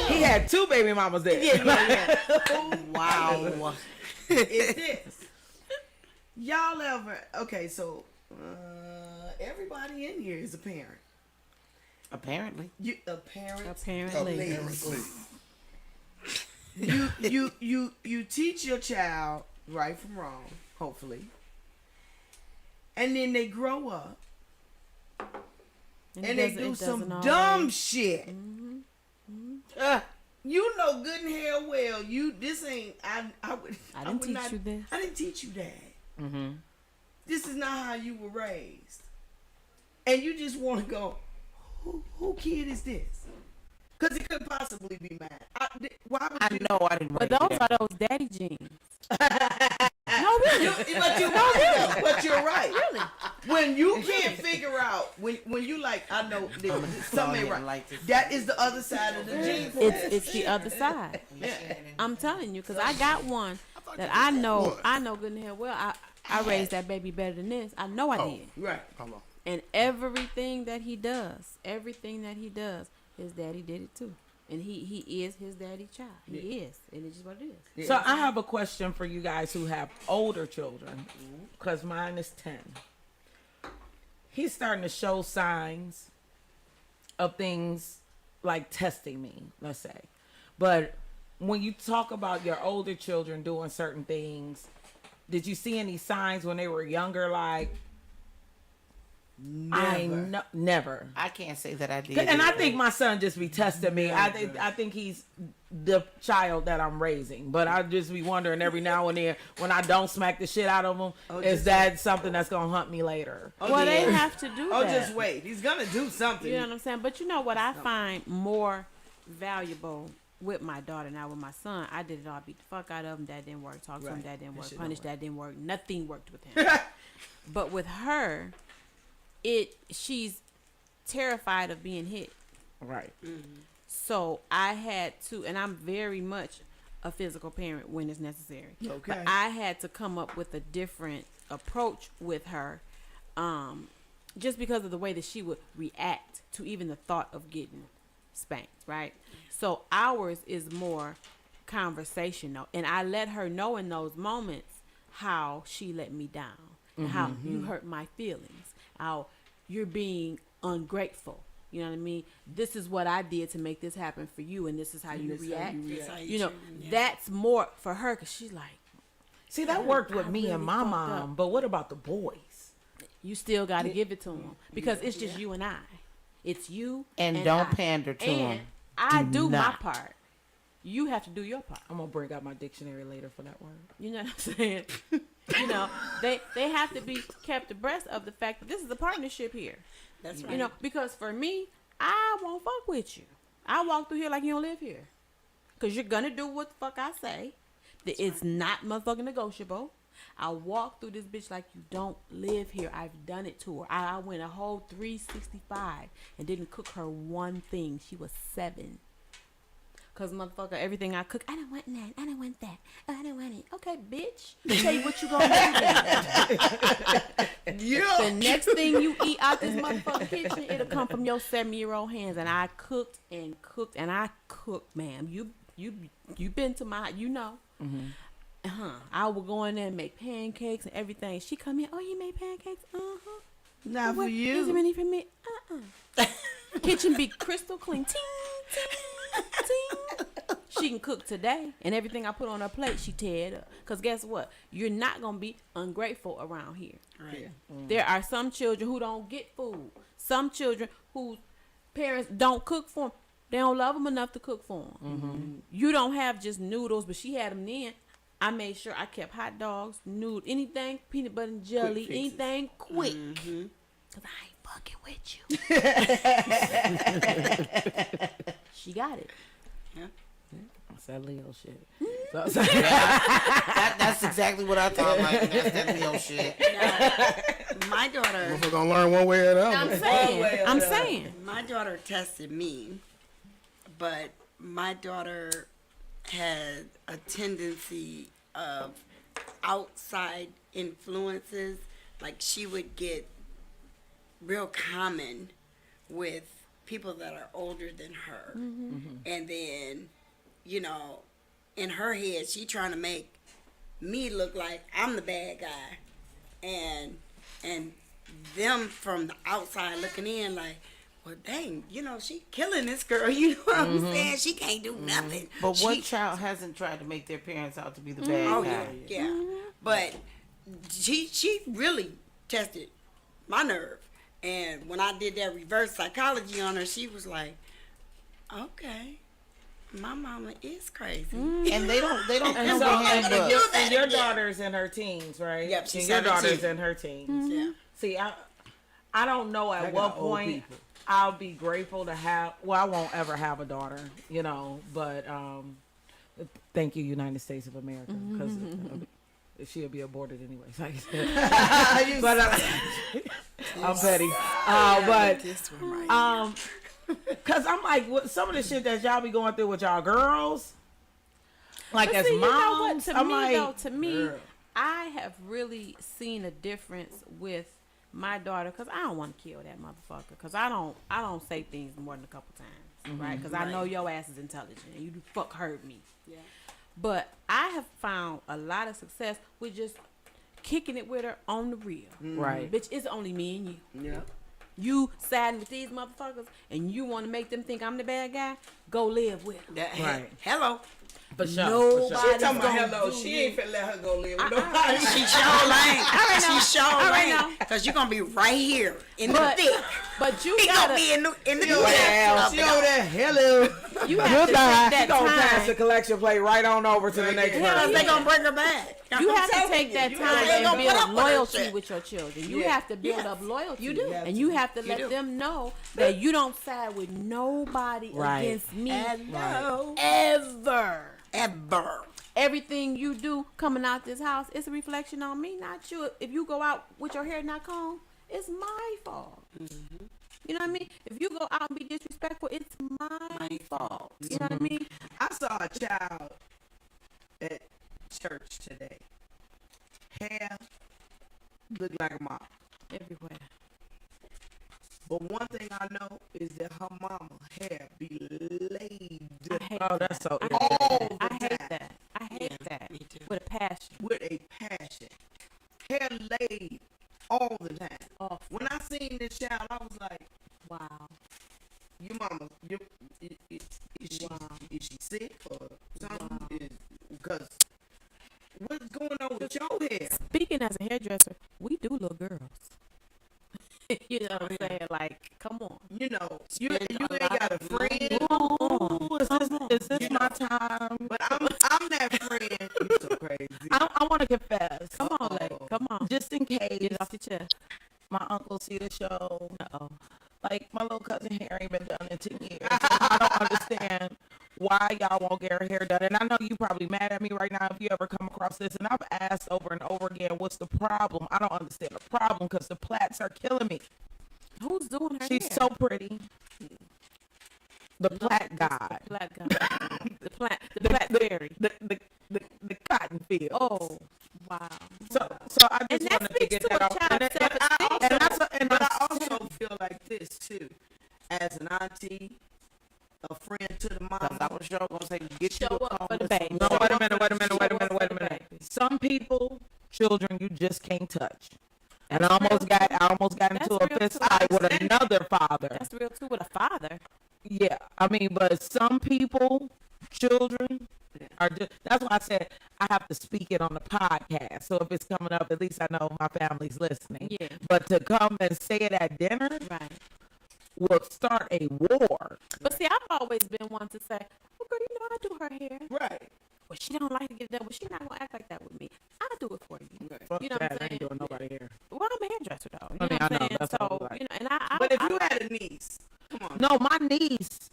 He had two baby mamas there. Wow. Is this? Y'all ever? Okay, so everybody in here is a parent. Apparently. You a parent? Apparently. You teach your child right from wrong, hopefully, and then they grow up and they do some dumb shit. You know good and hell well this ain't. I didn't would teach not, you this. I didn't teach you that. Mm-hmm. This is not how you were raised, and you just want to go. Who kid is this? Because it could possibly be mine. Why would I you? know I didn't But write those it down. are those daddy jeans. No, really. But you're right. Really? When you can't figure out when you like, I know something ain't right. Like this. That is the other side of the gene. It's the other side. I'm telling you, because I got one that I know good and hell well. I raised that baby better than this. I know I did. Right. Hold on. And everything that he does, his daddy did it too. And he is his daddy child. He is. And it's just what it is. So I have a question for you guys who have older children, because mine is 10. He's starting to show signs of things like testing me, let's say. But when you talk about your older children doing certain things, did you see any signs when they were younger, like Never. I can't say that I did. And I think my son just be testing me. I think he's the child that I'm raising, but I just be wondering every now and then when I don't smack the shit out of him, is that something that's gonna hunt me later? Well, they have to do that. Oh, just wait. He's gonna do something. You know what I'm saying? But you know what I find more valuable with my daughter now with my son, I did it all, beat the fuck out of him. That didn't work. Talk to him. That didn't work. Punish. That didn't work. Nothing worked with him. But with her, she's terrified of being hit. Right. So I had to, and I'm very much a physical parent when it's necessary. Okay. But I had to come up with a different approach with her, just because of the way that she would react to even the thought of getting spanked, right? So ours is more conversational, and I let her know in those moments how she let me down, and how you hurt my feelings, how you're being ungrateful. You know what I mean? This is what I did to make this happen for you, and this is how you react. You know, that's more for her, because she's like, see, that worked with me really and my fucked mom, up. but what about the boys? you still got to give it to them, because it's just you and I. It's you And don't I. pander to And them. I Do do my not. part. You have to do your part. I'm gonna bring out my dictionary later for that word. You know what I'm saying? You know, they have to be kept abreast of the fact that this is a partnership here. That's right. You know, because for me, I won't fuck with you. I walk through here like you don't live here. Because you're going to do what the fuck I say. It's not motherfucking negotiable. I walk through this bitch like you don't live here. I've done it to her. I went a whole 365 and didn't cook her one thing. She was 7. Because, motherfucker, everything I cook, I don't want that. I don't want that. I don't want it. Okay, bitch. Tell you what you gonna do then. The next thing you eat out this motherfucking kitchen, it'll come from your 7-year-old hands. And I cooked and cooked and I cooked, ma'am. You been to my, you know. I would go in there and make pancakes and everything. She come in, oh, you made pancakes? Not for Is there you. any for me? Kitchen be crystal clean. Ting, ting, ting. She can cook today, and everything I put on her plate, she tear it up. Because guess what? You're not going to be ungrateful around here. Right. There are some children who don't get food. Some children whose parents don't cook for them. They don't love them enough to cook for them. You don't have just noodles, but she had them then. I made sure I kept hot dogs, noodles, anything, peanut butter and jelly, Quick fixes. anything quick. Because I ain't fucking with you. She got it. That's that Leo shit. That's exactly what I thought. Like, that's that Leo shit. My daughter, We're gonna learn one way or the other. I'm saying. my daughter tested me, but my daughter had a tendency of outside influences. Like, she would get real common with people that are older than her. And then, you know, in her head, she trying to make me look like I'm the bad guy. And them from the outside looking in like, well, dang, you know, she killing this girl. You know what I'm saying? She can't do nothing. But what She- child hasn't tried to make their parents out to be the bad Oh, guy? yeah. But she really tested my nerve. And when I did that reverse psychology on her, she was like, okay, my mama is crazy. And they don't And, so, comprehend and, the- your daughter's in her teens, right? Yep, she's and your 17. daughter's in her teens. Yeah. See, I don't know at I what got old point people. I'll be grateful to have. Well, I won't ever have a daughter, you know. But thank you, United States of America, because she'll be aborted anyway. But I'm petty. But This one right cause I'm like, some of the shit that y'all be going through with y'all girls, like But as see, you know what? moms, To I'm me, like, though, to me, I have really seen a difference with my daughter, because I don't want to kill that motherfucker, because I don't say things more than a couple times, right? Because I know your ass is intelligent and you fuck heard me. Yeah. But I have found a lot of success with just kicking it with her on the real. right. Bitch, it's only me and you. Yeah. You siding with these motherfuckers and you want to make them think I'm the bad guy? Go live with them. That- Right. Hello. For sure. Nobody's She talking about gonna hello. do She ain't finna let her go live with nobody. She sure ain't. She sure right ain't. now. Because you're going to be right here in the But- thick. But you He gotta, going to be in the Well, she over there. Hello. you have to take that She gonna pass the time. collection plate right on over to the next there. Because person. they going to bring her back. You I'm have to telling take you. that You time ain't gonna and put up build with her loyalty shit. with your children. You Yeah. have to build Yes. up loyalty. You do. And you have to You let do. them know that you don't side with nobody Right. against me Hello. ever. Ever. Everything you do coming out this house, it's a reflection on me, not you. If you go out with your hair not combed, it's my fault. You know what I mean? If you go out and be disrespectful, it's my fault. You know what I mean? I saw a child at church today. Hair looked like a mom. Everywhere. But one thing I know is that her mama hair be laid I hate Oh, that. that's so I irritating. hate that. I time. hate that. I hate that. me too. With a passion. with a passion. Hair laid all the time. Oh, When I seen this child, I was like, wow. your mama, is she sick or something? Because what's going on with your hair? Speaking as a hairdresser, we do little girls. You know what I'm saying? Like, come on. You know, you Spend ain't a lot got a of friend, Ooh, is this my time? but I'm that friend. You so crazy. I want to confess. Come on, lady. Come on. Just in case Get it off your chest. my uncle see the show. Uh-oh. Like, my little cousin hair ain't been done in 10 years. I don't understand why y'all won't get her hair done. And I know you probably mad at me right now if you ever come across this. And I've asked over and over again, what's the problem? I don't understand the problem because the plaits are killing me. Who's doing her She's hair? so pretty. The plat god. The plat guy. the plat fairy. The cotton field. Oh, wow. So I And just that wanted to speaks get to that a out. child's self-esteem. But I also feel like this too, as an auntie, a friend to the Cause I mama. was sure gonna say get you Show a up comb for the with some baby. No, water. wait a minute. baby. Some people, children, you just can't touch. And I almost got That's into a real fist too. fight with another father. That's real too with a father. Yeah, I mean, but some people, children, are just. That's why I said I have to speak it on the podcast. So if it's coming up, at least I know my family's listening. Yeah. But to come and say it at dinner Right. will start a war. But see, I've always been one to say, "Oh, girl, you know I do her hair. Right. Well, she don't like to get it done, but she's not gonna act like that with me. I'll do it for you. Fuck You know that. what I'm I ain't saying? doing nobody here. Well, I'm a hairdresser though. You I mean, know what I I'm know, saying? that's what I was So, like. you know, and I But if I you like- had a niece, come on. No, my niece,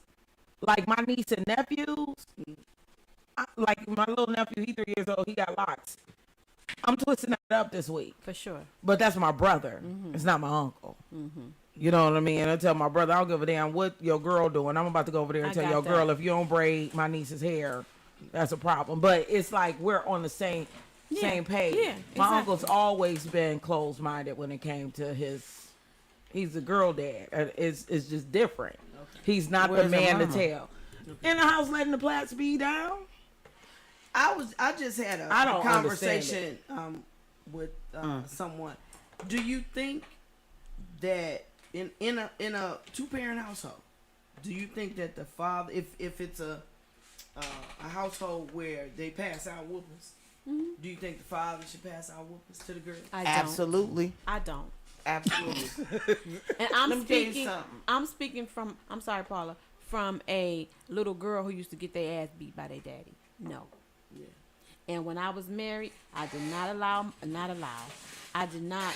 like my niece and nephews, like my little nephew, he 3 years old, he got locks. I'm twisting that up this week. for sure. But that's my brother. It's not my uncle. You know what I mean? And I tell my brother, I don't give a damn what your girl doing. I'm about to go over there and I tell got your that. girl, if you don't braid my niece's hair, that's a problem. But it's like we're on the same page. yeah, My exactly. uncle's always been closed-minded when it came to he's a girl dad. It's just different. He's not Where's the her man to mama? tell. In the house letting the plaits be down. I just had a I don't conversation with someone. Do you think that in a two-parent household, do you think that the father, if it's a household where they pass out whoopings, do you think the father should pass out whoopings to the girl? I don't. Absolutely, I don't. absolutely. And I'm Let me tell you speaking. something. I'm speaking from. I'm sorry, Paula. From a little girl who used to get their ass beat by their daddy. No. Yeah. And when I was married, I did not allow. I did not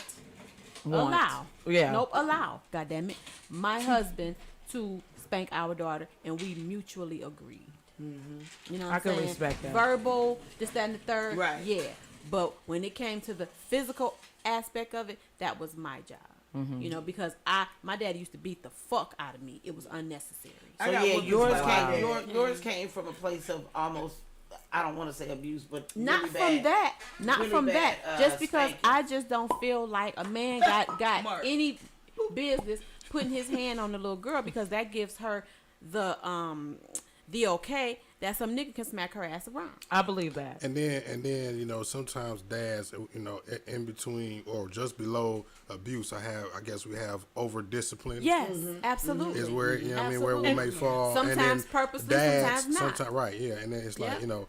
Want. allow. Yeah. Nope. Allow. God damn it. My husband to spank our daughter, and we mutually agreed. You know what I I'm can saying? respect that. Verbal, this, that, and the third. Right. Yeah. But when it came to the physical aspect of it, that was my job. You know, because my daddy used to beat the fuck out of me. It was unnecessary. I So got yeah, whoopings yours by my came. dad. Yours came from a place of almost. I don't want to say abuse, but Not really from bad. that. Not really from bad, that. Just because spanking. I just don't feel like a man got Mark. any business putting his hand on the little girl, because that gives her the okay, that some nigga can smack her ass around. I believe that. And then, you know, sometimes dads, you know, in between or just below abuse, I guess we have over discipline. Yes, absolutely. Is where, you know what I mean, where we Absolutely. may fall. Sometimes and then purposely, dads, sometimes not. right, yeah. And then it's like, Yep. you know,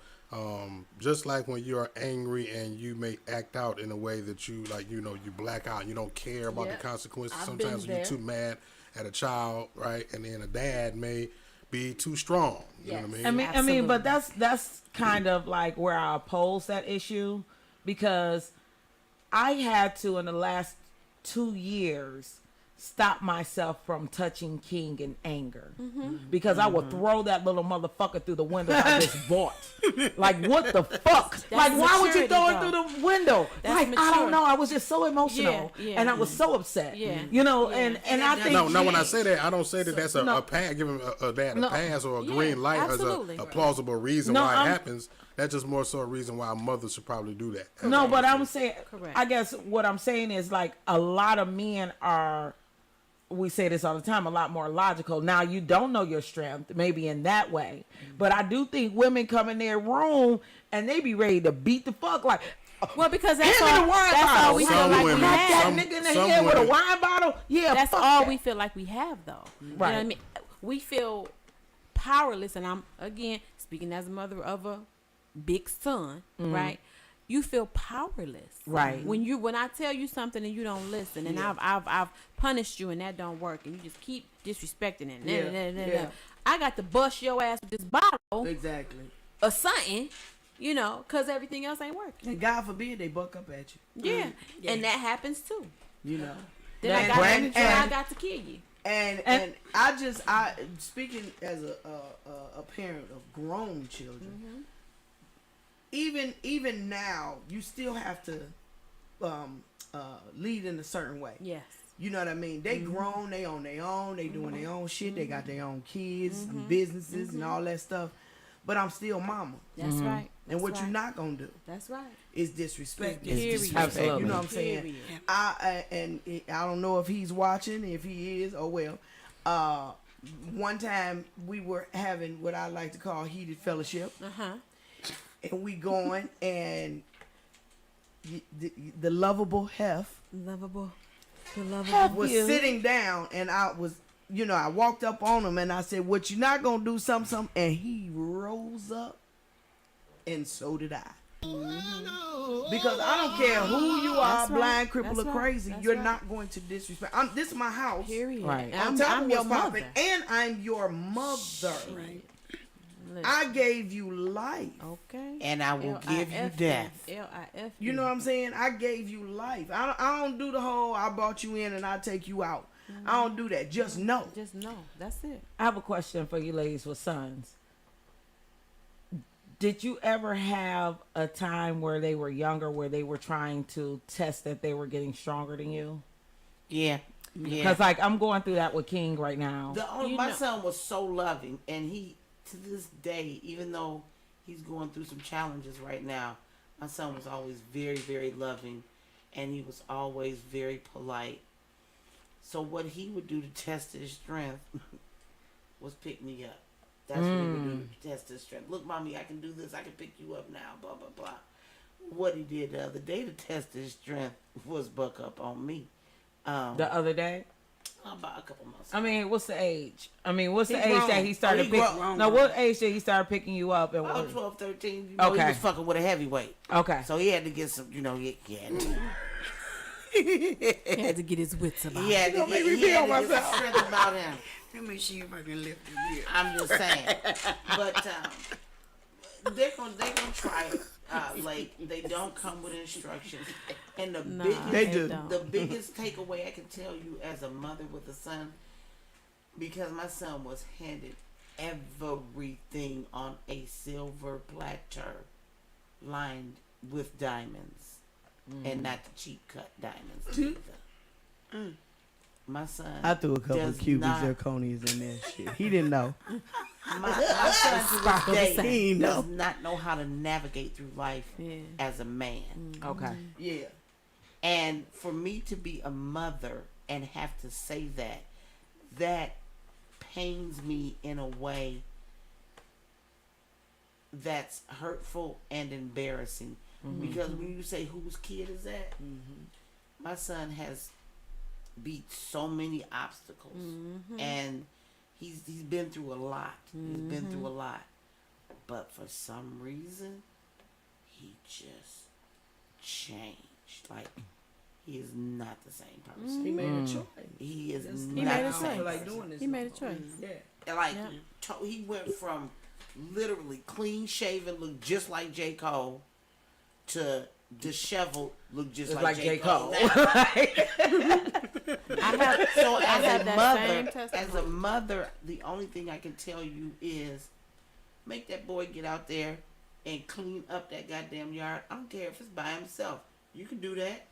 just like when you're angry and you may act out in a way that you, like, you know, you black out, you don't care about Yep. the consequences. I've Sometimes been you're there. too mad at a child, right? And then a dad may be too strong. You know what I mean? I mean, but Absolutely. that's kind of like where I oppose that issue, because I had to, in the last 2 years, stop myself from touching King in anger, because I would throw that little motherfucker through the window I just bought. Like, what the fuck? Like, why would you maturity, throw it though. through the window? That's Like, I mature. don't know. I was just so emotional, Yeah, yeah. and I was so upset. Yeah. You know, Yeah. and I think No, when I say that, I don't say that that's No. a pass, giving a dad a No. pass or a Yeah, green light as absolutely. a plausible reason No, why I'm- it happens. That's just more so a reason why a mother should probably do that. No, but I'm saying, Correct. I guess what I'm saying is, like, a lot of men are, we say this all the time, a lot more logical. Now, you don't know your strength, maybe in that way. But I do think women come in their room and they be ready to beat the fuck. Like, Well, because that's hand me all, the wine that's bottle. all we feel Some like women- we Smack that have. nigga in the some head with a women- wine bottle. Yeah, That's fuck all that. we feel like we have, though. You know Right. what I mean? We feel powerless, and I'm, again, speaking as a mother of a big son, right? You feel powerless, Right. When I tell you something and you don't listen, and I've punished you and that don't work, and you just keep disrespecting it. Yeah. I got to bust your ass with this bottle Exactly. or something, you know, because everything else ain't working. And God forbid they buck up at you. Yeah, and that happens too. You know. Then I And got Brandon then I tried- got to kill you. And I speaking as a parent of grown children, even now you still have to lead in a certain way. Yes. You know what I mean? They grown, they on their own, they doing their own shit, they got their own kids and businesses and all that stuff. But I'm still mama. That's right. And That's what right. you're not gonna do That's right. is disrespect. It's disrespect. Absolutely. You know what I'm saying? Period. I don't know if he's watching. If he is, oh well. One time we were having what I like to call heated fellowship, and we going and the lovable hef Lovable. The lovable. was sitting down, and I was, I walked up on him and I said, "What, you not gonna do something?" And he rose up, and so did I. Because I don't care who you are, That's right. blind, crippled, That's or right. crazy, That's you're right. not going to disrespect. This is my house. Period. Right. And I'm I'm your what's poppin', mother. and I'm your mother. Right. Listen. I gave you life. Okay. And I will give you death. L-I-F. You know what I'm saying? I gave you life. I don't do the whole I brought you in and I take you out. I don't do that. Just know. Just know. That's it. I have a question for you ladies with sons. Did you ever have a time where they were younger, where they were trying to test that they were getting stronger than you? Yeah. Yeah. Because, like, I'm going through that with King right now. My son was so loving, and he, to this day, even though he's going through some challenges right now, my son was always very, very loving, and he was always very polite. So what he would do to test his strength was pick me up. That's what he would do to test his strength. Look, mommy, I can do this. I can pick you up now. Blah blah blah. What he did the other day to test his strength was buck up on me. The other day? About a couple months. I mean, what's the age? I mean, what's the He age grown. that he started He picking? grown. No, what age did he start picking you up? And About what? 12, 13. You know, he Okay. was fucking with a heavyweight. Okay. So he had to get some, he had to. He had to get his wits about. He had to Don't get, make me he pee had on to get some myself. strength about him. Let me see if I can lift it here. I'm just saying. But they're gonna try it. Like, they don't come with instructions. And the Nah, biggest They do. don't. the biggest takeaway I can tell you as a mother with a son, because my son was handed everything on a silver platter lined with diamonds, and not the cheap cut diamonds either. My son I threw a couple does of cubic not- zirconias in there. Shit, he didn't know. my son to this day He know. does not know how to navigate through life Yeah. as a man. Okay. Yeah. And for me to be a mother and have to say that pains me in a way that's hurtful and embarrassing. Because when you say whose kid is that, my son has beat so many obstacles, and he's been through a lot. He's been through a lot, but for some reason, he just changed. Like, he is not the same person. He made a choice. He is He not made a the same choice. Like person. doing this. He made a choice. Yeah. Like, Yeah. he went from literally clean shaven, looked just like J. Cole, to disheveled, looked just It's like like J. J. Cole. I have So I as had a that mother, same as a testimony. mother, the only thing I can tell you is make that boy get out there and clean up that goddamn yard. I don't care if it's by himself. You can do that.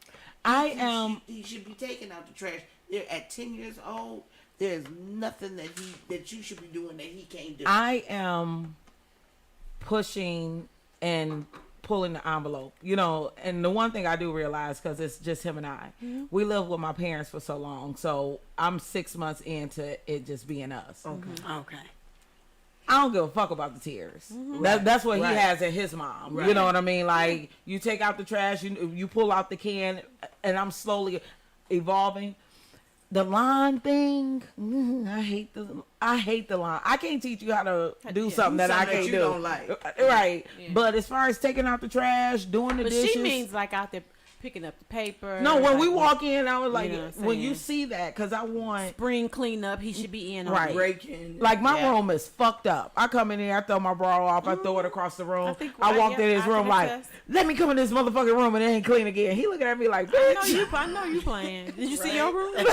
I He am. should- He should be taking out the trash. They're at 10 years old. There's nothing that you should be doing that he can't do. I am pushing and pulling the envelope, you know. And the one thing I do realize, because it's just him and I, we lived with my parents for so long, so I'm 6 months into it just being us. Okay. I don't give a fuck about the tears. That's what Right. he has in his mom. You Right. know what I mean? Like, you take out the trash, you pull out the can, and I'm slowly evolving. The line thing, I hate the line. I can't teach you how to do something that I something that can't you do. don't like. Right. Yeah. But as far as taking out the trash, doing the But dishes. she means like out there picking up the paper. no, when like, we walk in, I was like, know what I'm when you saying? see that, because I want. spring cleanup, he should be in on Right. it. Breaking. Like, my Yeah. room is fucked up. I come in here, I throw my bra off, I throw it across the room. I think I I- walk yeah, in his I room can like, attest. let me come in this motherfucking room and it ain't clean again. He looking at me like, bitch. I know you playing. Did you see your room? and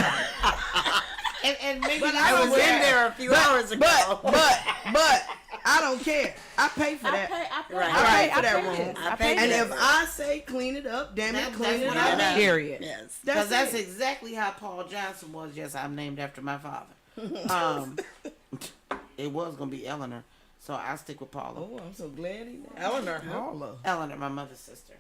maybe But that's I I was was where- in there a few hours ago. But I don't care. I pay for that. Right. For that room. this. I paid And for if that. I say clean it up, damn it, That's clean it what up. I mean. Period. Yes. Because that's it. exactly how Paul Johnson was. Yes, I'm named after my father. It was gonna be Eleanor, so I'll stick with Paula. Oh, I'm so glad he Eleanor Paula. Eleanor, my mother's sister.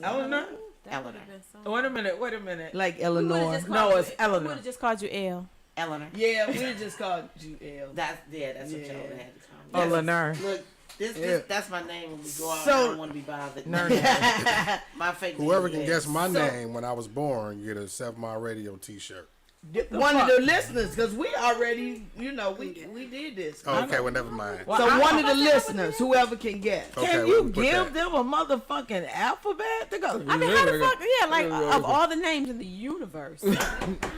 Eleanor? Eleanor. Wait a minute. Like Eleanor. No, it's We Eleanor. would have just called you L. Eleanor. Yeah, we just called you L. That's what Yeah. y'all had to call me. Eleanor. Look, this that's my name when we go out. So- I don't want to be bothered. My fake name Whoever is can Liz. guess my name when I was born get a 7 Mile Radio T-shirt. One of the listeners, because we already, we did this. Oh, okay, well, never mind. Well, So I- one of the listeners, whoever can guess. Okay, Can well, you we put give that. them a motherfucking alphabet? They go, I mean, how the fuck? Yeah, like of all the names in the universe,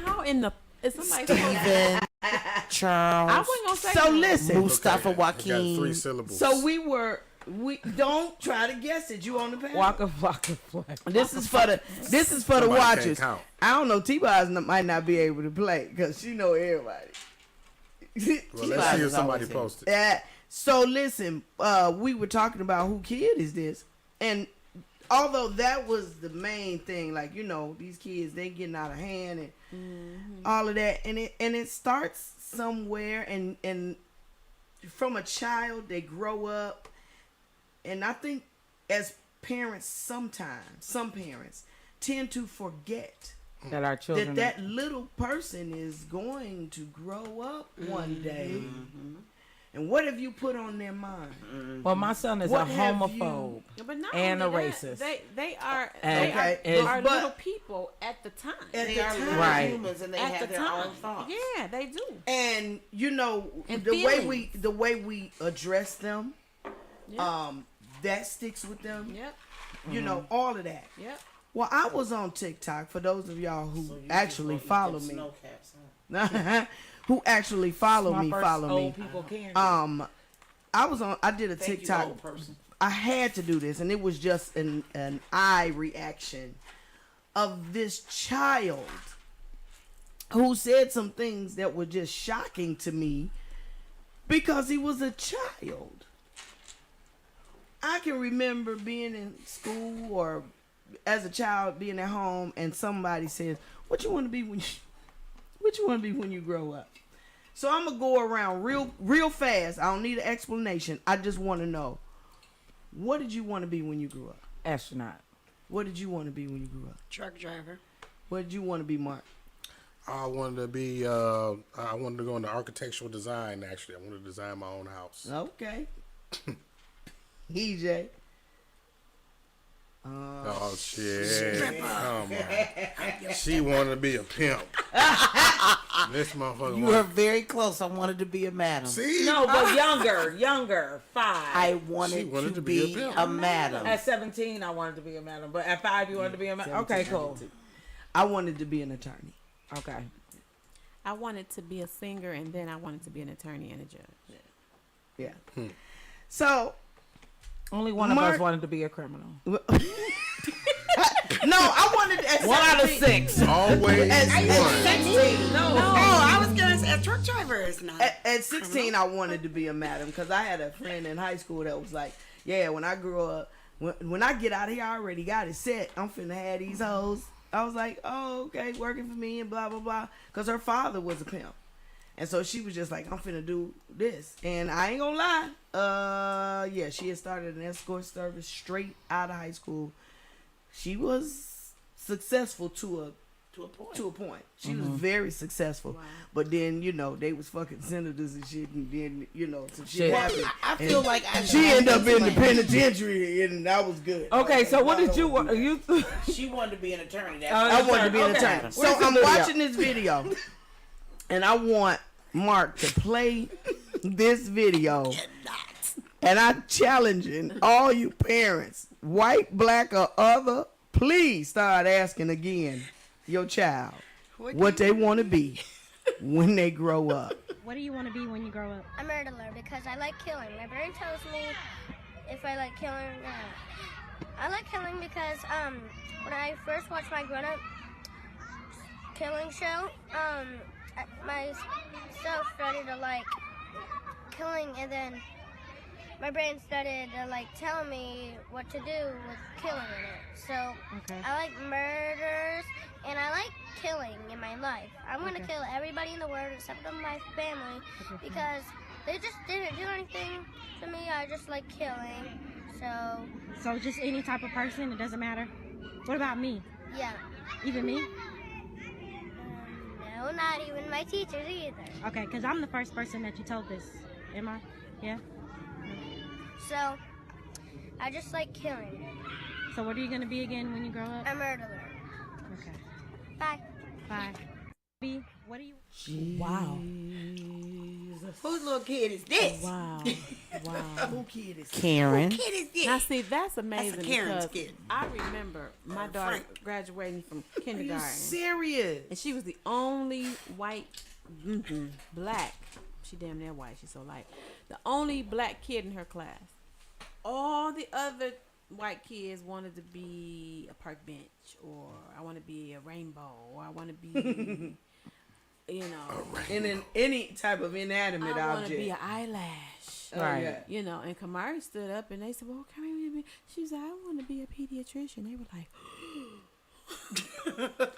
how in the is somebody supposed to? I Charles, wasn't gonna say. So no. listen. Mustafa Okay, I got 3 Joaquin. syllables. So we don't try to guess it. You on the panel. Waka Flocka Flack. This is for the Somebody can't watchers. count. I don't know. T-Boz might not be able to play because she know everybody. Well, let's see if is somebody always in. posted. Yeah. So listen, we were talking about who kid is this, and although that was the main thing, like these kids they getting out of hand and all of that, and it starts somewhere, and from a child they grow up, and I think as parents sometimes some parents tend to forget That our children. that little person is going to grow up one day. And what have you put on their mind? Well, my son is What a have homophobe. But not And only a that, racist. They are And- Okay, they are but- little people at the time. At They the are time. little Right. humans and they At have the their time, own thoughts. yeah, they do. And And the feelings. way we address them, Yep. that sticks with them. Yep. All of that. Yep. Well, I was on TikTok for those of y'all who So you actually just gonna eat follow them me. snow caps, huh? Who actually follow My me? first Follow old me. people candy. I did a Thank TikTok. you, old person. I had to do this, and it was just an eye reaction of this child who said some things that were just shocking to me because he was a child. I can remember being in school or as a child being at home, and somebody says, "What you want to be when you grow up?" So I'm gonna go around real fast. I don't need an explanation. I just want to know, what did you want to be when you grew up? Astronaut. What did you want to be when you grew up? Truck driver. What did you want to be, Mark? I wanted to be. I wanted to go into architectural design. Actually, I wanted to design my own house. Okay. EJ. Oh shit! Come on. She wanted to be a pimp. This motherfucker. You were very close. I wanted to be a madam. See? No, but younger, 5. I wanted to be a madam. At 17, I wanted to be a madam, but at 5, you wanted to be a madam. Okay, cool. I wanted to be an attorney. Okay. I wanted to be a singer, and then I wanted to be an attorney and a judge. Yeah. So Only one of us wanted to be a criminal. no, I wanted at 1 out of 17 6. Always At one. 16, No. Oh, I was gonna say a truck driver is not. at 16, I wanted to be a madam because I had a friend in high school that was like, "Yeah, when I grow up, when I get out of here, I already got it set. I'm finna have these hoes." I was like, "Oh, okay, working for me and blah blah blah," because her father was a pimp, and so she was just like, "I'm finna do this," and I ain't gonna lie, yeah, she had started an escort service straight out of high school. She was successful to a point. She was very successful. Wow. But then, you know, they was fucking senators and shit, and then, you know, some shit Shit. happened. I feel like She ended up in the penitentiary, and that was good. Okay, so what did you want? She wanted to be an attorney. That's I wanted to be an Okay. attorney. So Where's the I'm video? watching this video, and I want Mark to play this video, and I'm challenging all you parents, white, black, or other, please start asking again your child what they want to be when they grow up. What do you want to be when you grow up? A murderer because I like killing. My brain tells me if I like killing or not. I like killing because when I first watched my grown-up killing show, myself started to like killing, and then my brain started to like tell me what to do with killing in it. So I like murders and I like killing in my life. I'm gonna kill everybody in the world except for my family because they just didn't do anything to me. I just like killing. So just any type of person, it doesn't matter. What about me? Yeah. Even me? No, not even my teachers either. Okay, because I'm the first person that you told this. Am I? Yeah? So I just like killing. So what are you going to be again when you grow up? A murderer. Okay. Bye. Bye. B, what do you... Wow. Whose little kid is this? Wow. Wow. Who kid is Karen. Kid is this? Now, see, that's amazing That's a Karen's because kid. I remember my daughter Frank. graduating from Are you kindergarten. serious? And she was the only white, black. She damn near white. She's so light. The only black kid in her class. All the other white kids wanted to be a park bench, or I want to be a rainbow, or I want to be, you know, In any type of inanimate I want to be object. an eyelash. Oh, Right. yeah. You know, and Kamari stood up and they said, "Well, can I be?" She was like, "I want to be a pediatrician." They were like,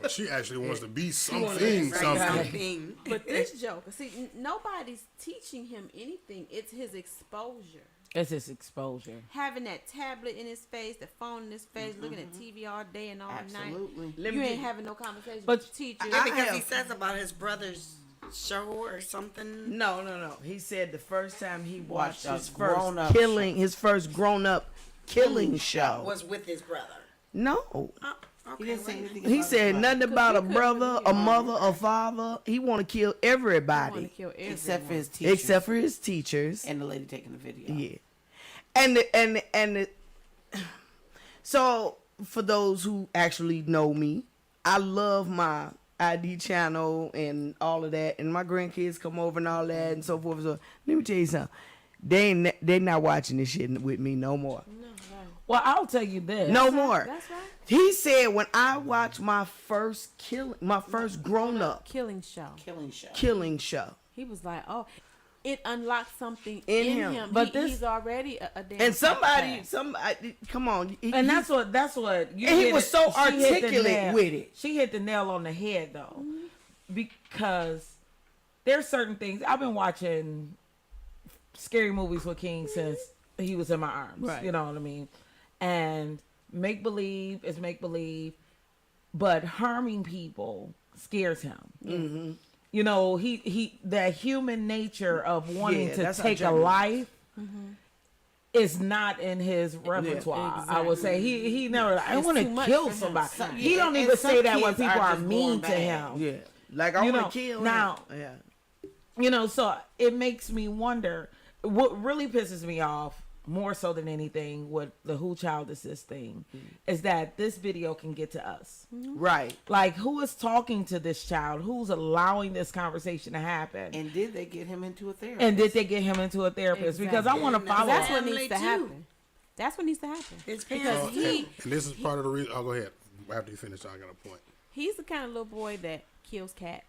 She actually wants to be wanna something. be Something. "But this joke, see, nobody's teaching him anything. It's his exposure." It's his exposure. Having that tablet in his face, the phone in his face, looking at TV all day and all Absolutely. night. You ain't having no conversation But- with your teacher. Yeah, because have- he says about his brother's show or something. No. He said the first time he watched a his first grown-up killing, his first grown-up killing show. Was with his brother. No. Oh, He okay. didn't say anything He about said his nothing about a couldn't brother, really a mother, a father. He want to kill I want to everybody kill everyone. except for his teachers. except for his teachers. and the lady taking the video. Yeah. So for those who actually know me, I love my ID channel and all of that, and my grandkids come over and all that and so forth. So let me tell you something. They not watching this shit with me no more. No, right. Well, I'll tell you this. No more. That's right. He said when I watched my first grown up Killing show. Killing show. killing show. He was like, "Oh, it unlocked something In in him. him." But He's already a damn. And somebody, psychopath. come on. And that's what you And he hit was it- so she hit the articulate nail- with it. She hit the nail on the head though, because there's certain things I've been watching scary movies with King since he was in my arms. Right. You know what I mean? And make believe is make believe, but harming people scares him. Mm-hmm. You know, he that human nature of wanting Yeah, to that's our take a journey. life is not in his repertoire. I would say he never. I It's want too to much kill for him. somebody. Some- He don't and even some say that when kids people are just mean born to bad. him. Yeah. Like I You want know, to kill him. now- Yeah. So it makes me wonder. What really pisses me off more so than anything with the Who Child Is This thing is that this video can get to us. Right. Like, who is talking to this child? Who's allowing this conversation to happen? And did they get him into a therapist? And did they get him into a therapist? Because I want to And follow. That's what Family needs to too. happen. That's what needs to happen. His Because parents. he And this is part of the reason. Oh, go ahead. After you finish, I got a point. he's the kind of little boy that kills cats,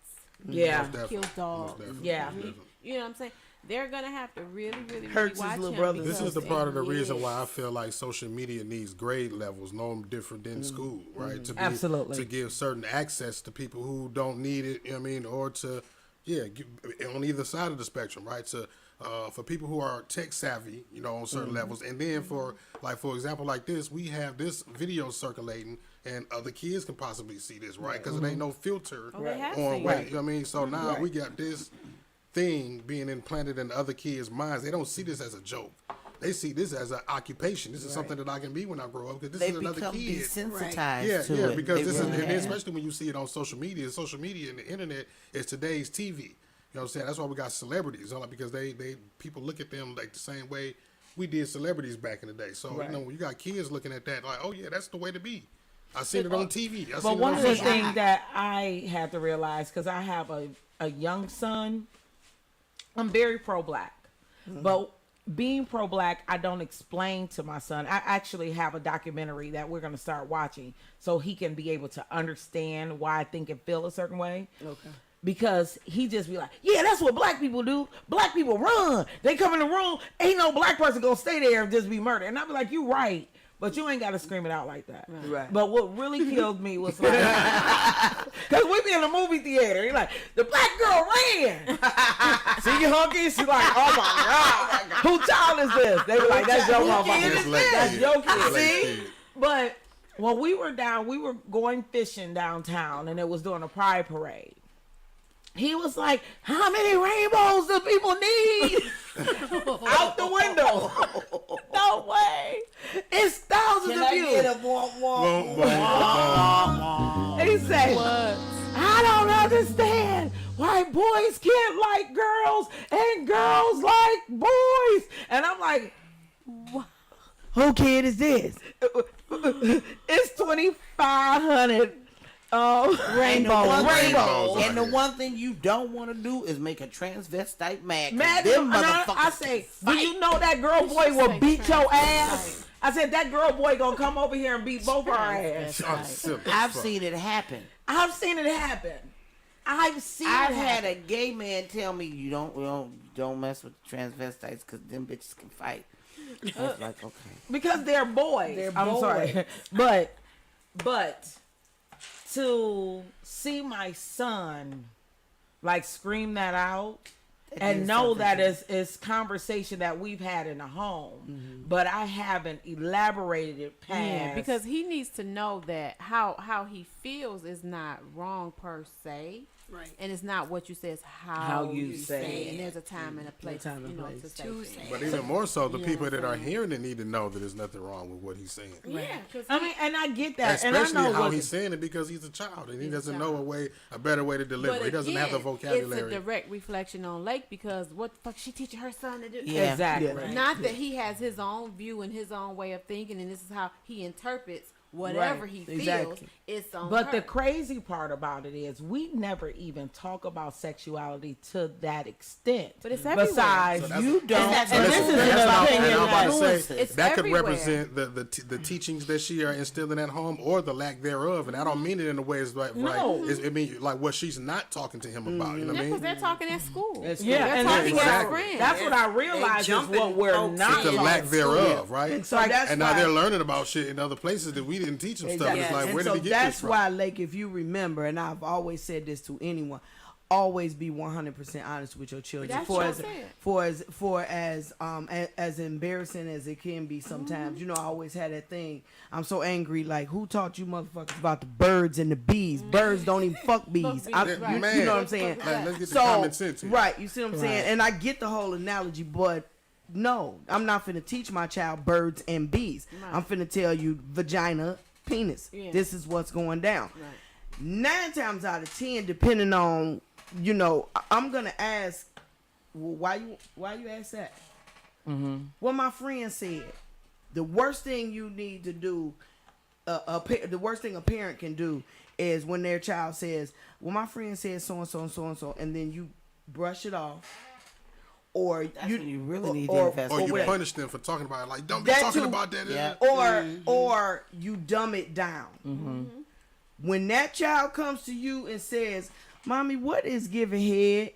Yeah. Most definitely. kills dogs. Most definitely. Yeah. Most definitely. You know what I'm saying? They're gonna have to really, really, Hurts really his watch little him. brother. This is because the part of the they- reason why I feel like social media needs grade levels, no different than school, right? To be, Absolutely. to give certain access to people who don't need it. You know what I mean, or to on either side of the spectrum, right? To for people who are tech savvy, on certain levels, and then for example, like this, we have this video circulating, and other kids can possibly see this, right? Because it ain't no filter Oh, they have on seen what it. you know what I mean. So now we got this thing being implanted in other kids' minds. They don't see this as a joke. They see this as an occupation. This is something that I can be when I grow up because this they is another become kid. desensitized Yeah, to yeah, it. because They this really is, and have. especially when you see it on social media. Social media and the internet is today's TV. You know what I'm saying? That's why we got celebrities, because they people look at them like the same way we did celebrities back in the day. So when you got kids looking at that, like, oh yeah, that's the way to be. I seen it on TV. I But seen it one on of the social media. things that I had to realize, because I have a young son, I'm very pro-black. But being pro-black, I don't explain to my son. I actually have a documentary that we're going to start watching so he can be able to understand why I think and feel a certain way. Okay. Because he just be like, yeah, that's what black people do. Black people run. They come in the room. Ain't no black person going to stay there and just be murdered. And I be like, you right. But you ain't got to scream it out like that. Right. But what really killed me was like, because we be in the movie theater. You're like, the black girl ran. See you, hunky? She's like, oh my God. Who child is this? They were like, that's your It's motherfucker. late That's kid. your It's kid. late See? kid. But when we were going fishing downtown, and it was during a pride parade. He was like, how many rainbows do people need? Out the window. No way. It's thousands of you. Boom, boom, boom. He said, I don't understand why boys can't like girls and girls like boys. And I'm like, who kid is this? It's 2,500 rainbows. And the one thing you don't want to do is make a transvestite mad. 'Cause Mad them and motherfuckers I say, do fight. you know that girl boy will say beat your transvestite. ass? I said, that girl boy gonna come over here and beat both our ass. I'm silly as I've fuck. seen it happen. I've seen it happen. I've seen I've it had happen. a gay man tell me you don't mess with transvestites because them bitches can fight. I was like, okay. Because they're boys. I'm sorry. But to see my son like scream that out and is know something that to- is conversation that we've had in the home, but I haven't elaborated it past. Yeah, because he needs to know that how he feels is not wrong per se. Right. And it's not what you say, it's how you you say say it. it. And there's a time and a place, time and place. to say To things. say But even more so, the Yeah, people that are so- hearing it need to know that there's nothing wrong with what he's saying. Yeah, because I mean, and I get that, Especially and I know how what he's saying it because he's a child and he He's a doesn't know child. a better way to deliver. He doesn't have the vocabulary. It's a direct reflection on Lake because what the fuck she teaching her son to do? Yeah. exactly. Yeah. Not that he has his own view and his own way of thinking, and this is how he interprets whatever Right. he feels. Exactly. It's on But her. the crazy part about it is we never even talk about sexuality to that extent. But it's everywhere. Besides, So that's- you don't. that's- And this is That's an what I'm opinion about that to influences. say. It's That could everywhere. represent the teachings that she are instilling at home or the lack thereof, and I don't mean it in a way it's like No. right. I mean like what she's not talking to him about. You know what I because mean? they're talking at school. That's Yeah, they're and talking that's, as Exactly. friends. that's what I realize is jumping what we're folks not. The in. talking lack about. thereof, right? So that's and now why- they're learning about shit in other places that we didn't teach them stuff. Exactly. It's like, And where so did he get that's this from? why, like, if you remember, and I've always said this to anyone, always be 100% honest with your children. That's for what I as said. for as embarrassing as it can be sometimes. You know, I always had that thing. I'm so angry. Like, who taught you motherfuckers about the birds and the bees? Birds don't even fuck bees. bees, I- right. you know what I'm saying? Like, let's get the So common sense here. right, you see what I'm saying? And I get the whole analogy, but no, I'm not finna teach my child birds and bees. Right. I'm finna tell you vagina, penis. Yeah. This is what's going down. Right. 9 times out of 10, depending on, I'm gonna ask, well, why you ask that? What my friend said, the worst thing you need to do, the worst thing a parent can do is when their child says, well, my friend said so and so and so and so, and then you brush it off, or That's when you really need to or- invest. Or or you whatever. punish them for talking about it. Like, don't be That talking too. about that. Yeah. or you dumb it down. When that child comes to you and says, "Mommy, what is giving head?"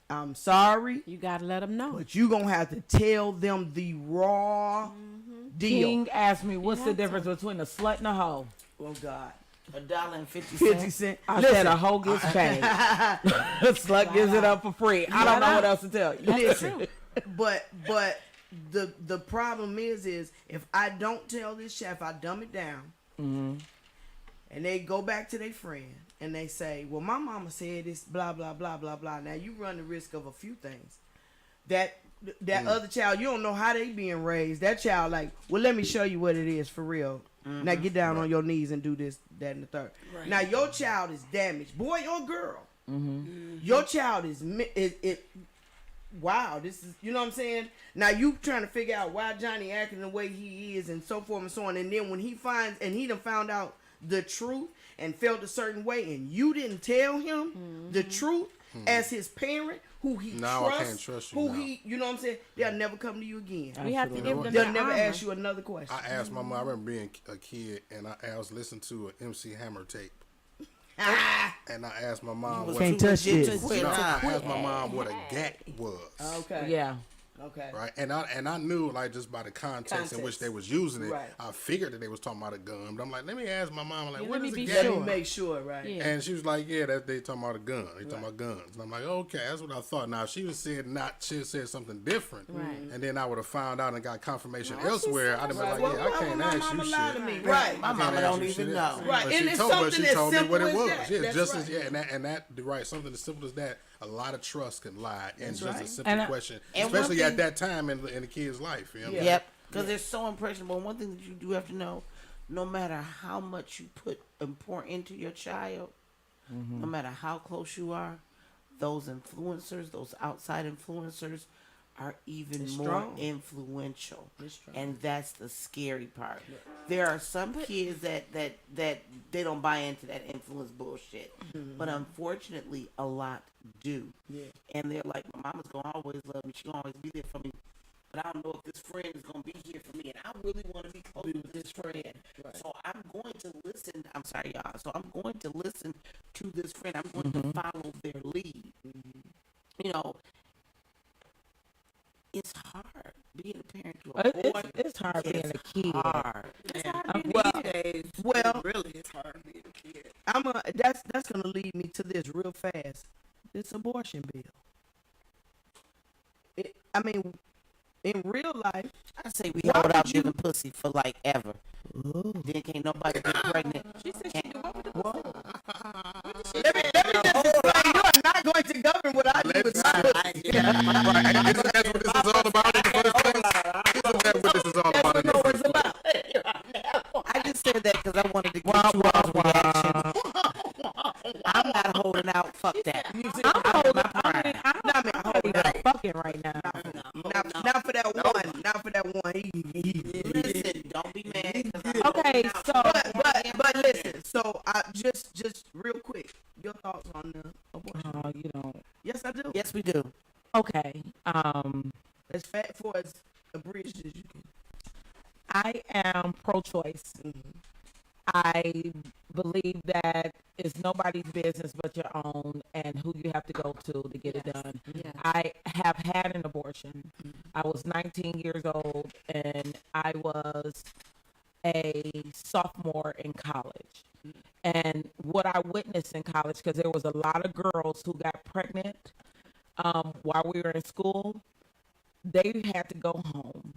I'm sorry, You gotta let them know. but you gonna have to tell them the raw deal. King asked me, what's the have to. difference between a slut and a hoe? Oh God, $1.50. 50 cents. I said a hoe gets paid. A slut gives it up for free. I don't know what else to tell you. Listen, but the problem is if I don't tell this child, if I dumb it down, and they go back to their friend and they say, well, my mama said this, blah blah blah blah blah. Now you run the risk of a few things. That other child, you don't know how they being raised. That child, like, well, let me show you what it is for real. Now get down on your knees and do this, that, and the third. Right. Now your child is damaged, boy or girl. Your child is wow. This is, you know what I'm saying. Now you trying to figure out why Johnny acting the way he is and so forth and so on. And then when he finds and he done found out the truth and felt a certain way, and you didn't tell him the truth as his parent, who he Now I trusts, can't trust you who now. he, you know what I'm saying. They'll never come to you again. We have to give them They'll their never armor. ask you another question. I asked my mom. I remember being a kid, and I was listening to an MC Hammer tape, and I asked my mom what. Can't touch legit this. to quit, No, huh? I asked my mom what a gat was. Okay. Yeah. Okay. Right, and I knew, like, just by the context in which Context. they was using it, Right. I figured that they was talking about a gun. But I'm like, let me ask my mom, like, Yeah, what let is me a be gat? Let sure. me make sure, right? Yeah. And she was like, yeah, that they talking about a gun. They talking about guns. And I'm like, okay, that's what I thought. Now, if she had said something different, Right. and then I would have found out and got confirmation No, she elsewhere, said I'd have been Right. like, yeah, Well, I can't my ask mama you lied to shit. me. Right. Right. My I mama can't don't ask you even shit know. else. Right. But And she it's told me something as what simple it as was. that. Yeah, That's just right. as and that right, something as simple as that. A lot of trust can lie in just right. a simple And question, and one especially at thing- that time in the kid's life. You know what I mean? Yep, because they're so impressionable. One thing that you do have to know, no matter how much you put and pour into your child, no matter how close you are, those influencers, those outside influencers, are even It's more strong. influential. It's strong. And that's the scary part. There are some kids that they don't buy into that influence bullshit. But unfortunately, a lot do. Yeah. And they're like, my mama's gonna always love me. She's gonna always be there for me. But I don't know if this friend is gonna be here for me, and I really want to be close with this friend. So I'm going to listen. I'm sorry, y'all. So I'm going to listen to this friend. I'm going to follow their lead. You know, it's hard being a parent to a boy. It's hard being a kid. Hard. Well, These days, well- it really is hard being a kid. That's gonna lead me to this real fast. This abortion bill. I mean, in real life, I say we Why hold would out you- giving pussy for like ever. Then can't nobody get pregnant. She said she knew what was let me just explain. You are not going to govern what I do with my pussy. Right. Isn't that what this is all about in the first place? Isn't that what this is all about in the first place? I just said that because I wanted to get you all's reaction. I'm not holding out. Fuck that. I'm holding. I mean, I'm not even fucking right now. Not for that one. Not for that one. Listen, don't be mad. 'Cause I'm Okay, holding out. so But listen. So I just real quick. Your thoughts on the abortion? you know, Yes, I do. Yes, we do. okay. As fat for as abridged as you can. I am pro-choice. I believe that it's nobody's business but your own, and who you have to go to get it done. Yes. I have had an abortion. I was 19 years old, and I was a sophomore in college. And what I witnessed in college, because there was a lot of girls who got pregnant while we were in school, they had to go home,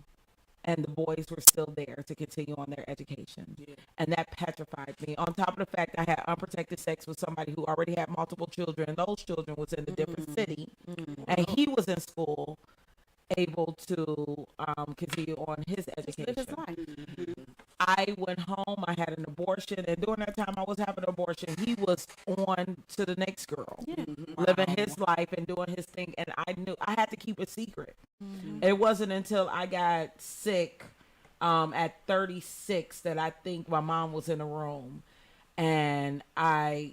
and the boys were still there to continue on their education. And that petrified me. On top of the fact I had unprotected sex with somebody who already had multiple children, and those children was in a different city, and he was in school, able to continue on his Live education. his life. I went home, I had an abortion, and during that time I was having an abortion, he was on to the next girl, Yeah. living his life and doing his thing, and I knew I had to keep it secret. It wasn't until I got sick at 36 that I think my mom was in the room. And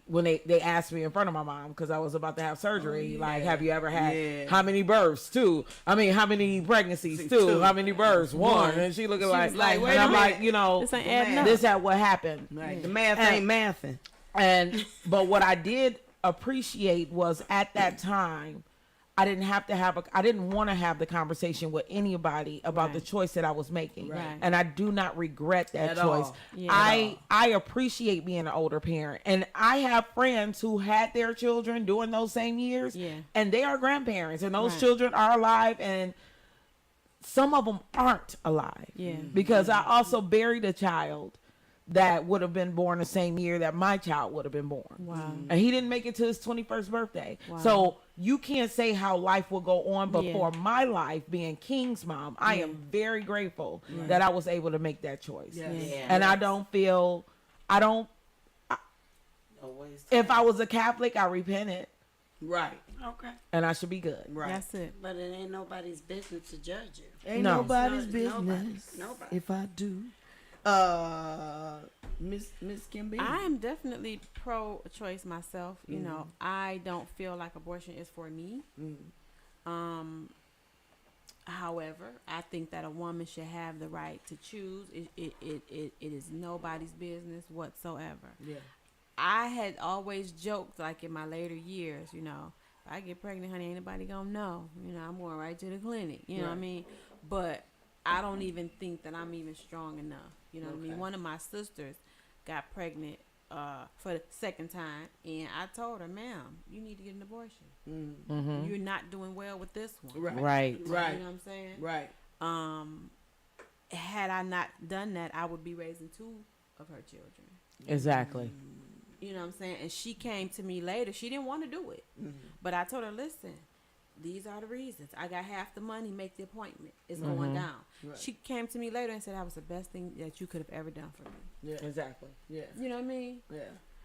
when they asked me in front of my mom, because I was about to have surgery, like, have you ever had how many births? 2. I mean, how many pregnancies? 2. How many births? 1. And she looking like, like, wait and a I'm minute. like, you know, This ain't adding up. this at what happened. Right. The math ain't mathing. But what I did appreciate was at that time, I didn't want to have the conversation with anybody about the choice that I was making. Right. And I do not regret that At choice. all. Yeah. I appreciate being an older parent. And I have friends who had their children during those same years. Yeah. And they are grandparents. And those Right. children are alive. And some of them aren't alive. Yeah. Because I also buried a child that would have been born the same year that my child would have been born. Wow. And he didn't make it to his 21st birthday. Wow. So you can't say how life will go on, but Yeah. for my life, being King's mom, I am very grateful that I was able to make that choice. Yes. Yeah. And I don't feel, Always. if I was a Catholic, I repented Right. Okay. and I should be good. Right. That's it. But it ain't nobody's business to judge you. Ain't No. nobody's It's business. nobody's. Nobody. If I do. Miss Kim B. I am definitely pro-choice myself. You know, I don't feel like abortion is for me. However, I think that a woman should have the right to choose. It is nobody's business whatsoever. Yeah. I had always joked, like in my later years, you know, if I get pregnant, honey, ain't nobody gonna know. You know, I'm going right to the clinic. You know what I mean? But I don't even think that I'm even strong enough. You know what I mean? One of my sisters got pregnant for the second time, and I told her, ma'am, you need to get an abortion. You're not doing well with this one. Right. You know what I'm saying? Right. Had I not done that, I would be raising 2 of her children. Exactly. You know what I'm saying? And she came to me later. She didn't want to do it. But I told her, listen, these are the reasons. I got half the money, make the appointment. It's going down. Right. She came to me later and said that was the best thing that you could have ever done for me. Yeah. Exactly. Yeah. You know what I mean? Yeah.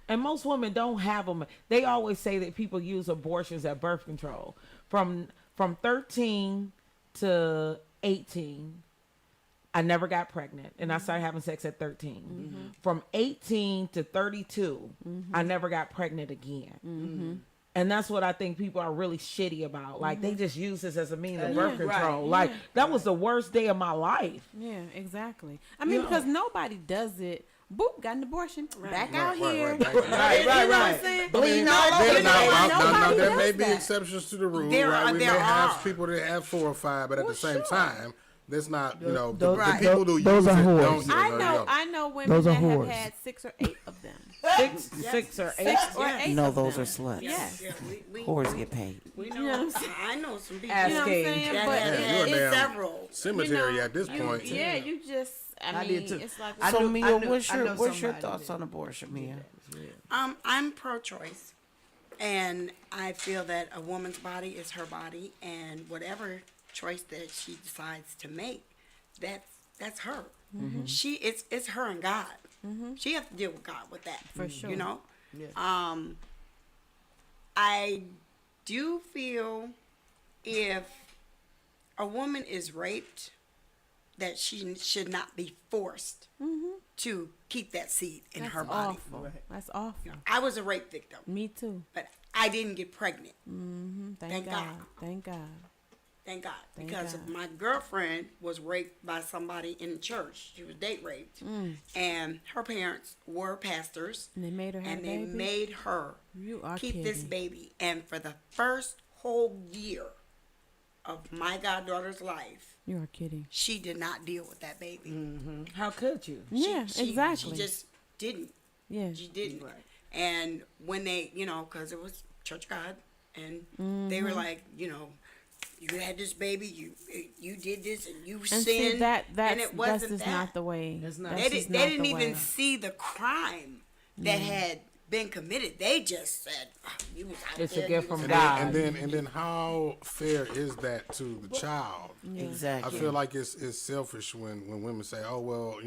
And most women don't have them. They always say that people use abortions as birth control. From 13 to 18, I never got pregnant, and I started having sex at 13. From 18 to 32, I never got pregnant again. And that's what I think people are really shitty about. Like, they just use this as a means of birth Right. control. Like, that was the worst day of my life. Yeah, exactly. I mean, because nobody does it. Boop, got an abortion. Back out here. Right. You know what I'm saying? Bleeding all over There, the now, place. Nobody there does may be that. exceptions to the rule, There right? are- We there may are. have people that have 4 or 5, but at the same time, that's not, you know, the Right. people who Those use are it whores. don't. I know women Those are that have whores. had 6 or 8 of them. Six or eight. Or 8 No, of those them. are sluts. Yes. Yeah, we Whores get paid. know. You know what I'm saying? I know some people Ask You know what I'm Cage. saying? that But have Yeah, you're a had damn several. cemetery at this point. Yeah, you just, I I mean, did too. it's like, I So, knew- Mia, knew- what's I your know what's your somebody thoughts that- on abortion, Mia? I'm pro-choice, and I feel that a woman's body is her body, and whatever choice that she decides to make, that's her. It's her and God. She has to deal with God with that, For sure. You know. Yeah. I do feel if a woman is raped, that she should not be forced to keep that seed in that's her body. awful. Right. That's awful. I was a rape victim, Me too. but I didn't get pregnant. Thank Thank God. God. Thank God. Thank God. Thank Because God. my girlfriend was raped by somebody in church. She was date raped. And her parents were pastors. And they made her have And a they baby? made her You are keep this kidding. baby. And for the first whole year of my goddaughter's life, You are kidding. she did not deal with that baby. How could you? Yeah, exactly. She just didn't. Yeah. She didn't. And when they, because it was Church of God, and they were like, you had this baby, you did this, and you And sinned, see, and that's it wasn't just that. not the way. That's not- That's They just didn't not the even way. see the crime that had been committed. They just said, you was out It's a there, gift you was from out God. And then how fair is that to the child? I Exactly. feel like it's selfish when women say, "Oh well,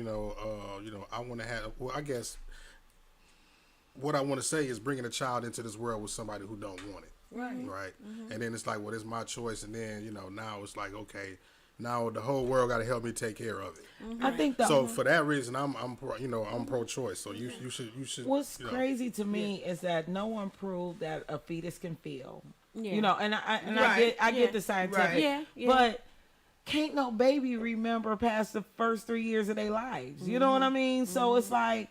I want to have." Well, I guess what I want to say is bringing a child into this world with somebody who don't want it, right? And then it's like, well, it's my choice, and then now it's like, okay, now the whole world got to help me take care of it. I think So for that reason, I'm pro-choice. So you should. What's crazy to me is that no one proved that a fetus can feel. Yeah. And Right. I get the scientific, Right. Yeah. but can't no baby remember past the first 3 years of their lives. You know what I mean? So it's like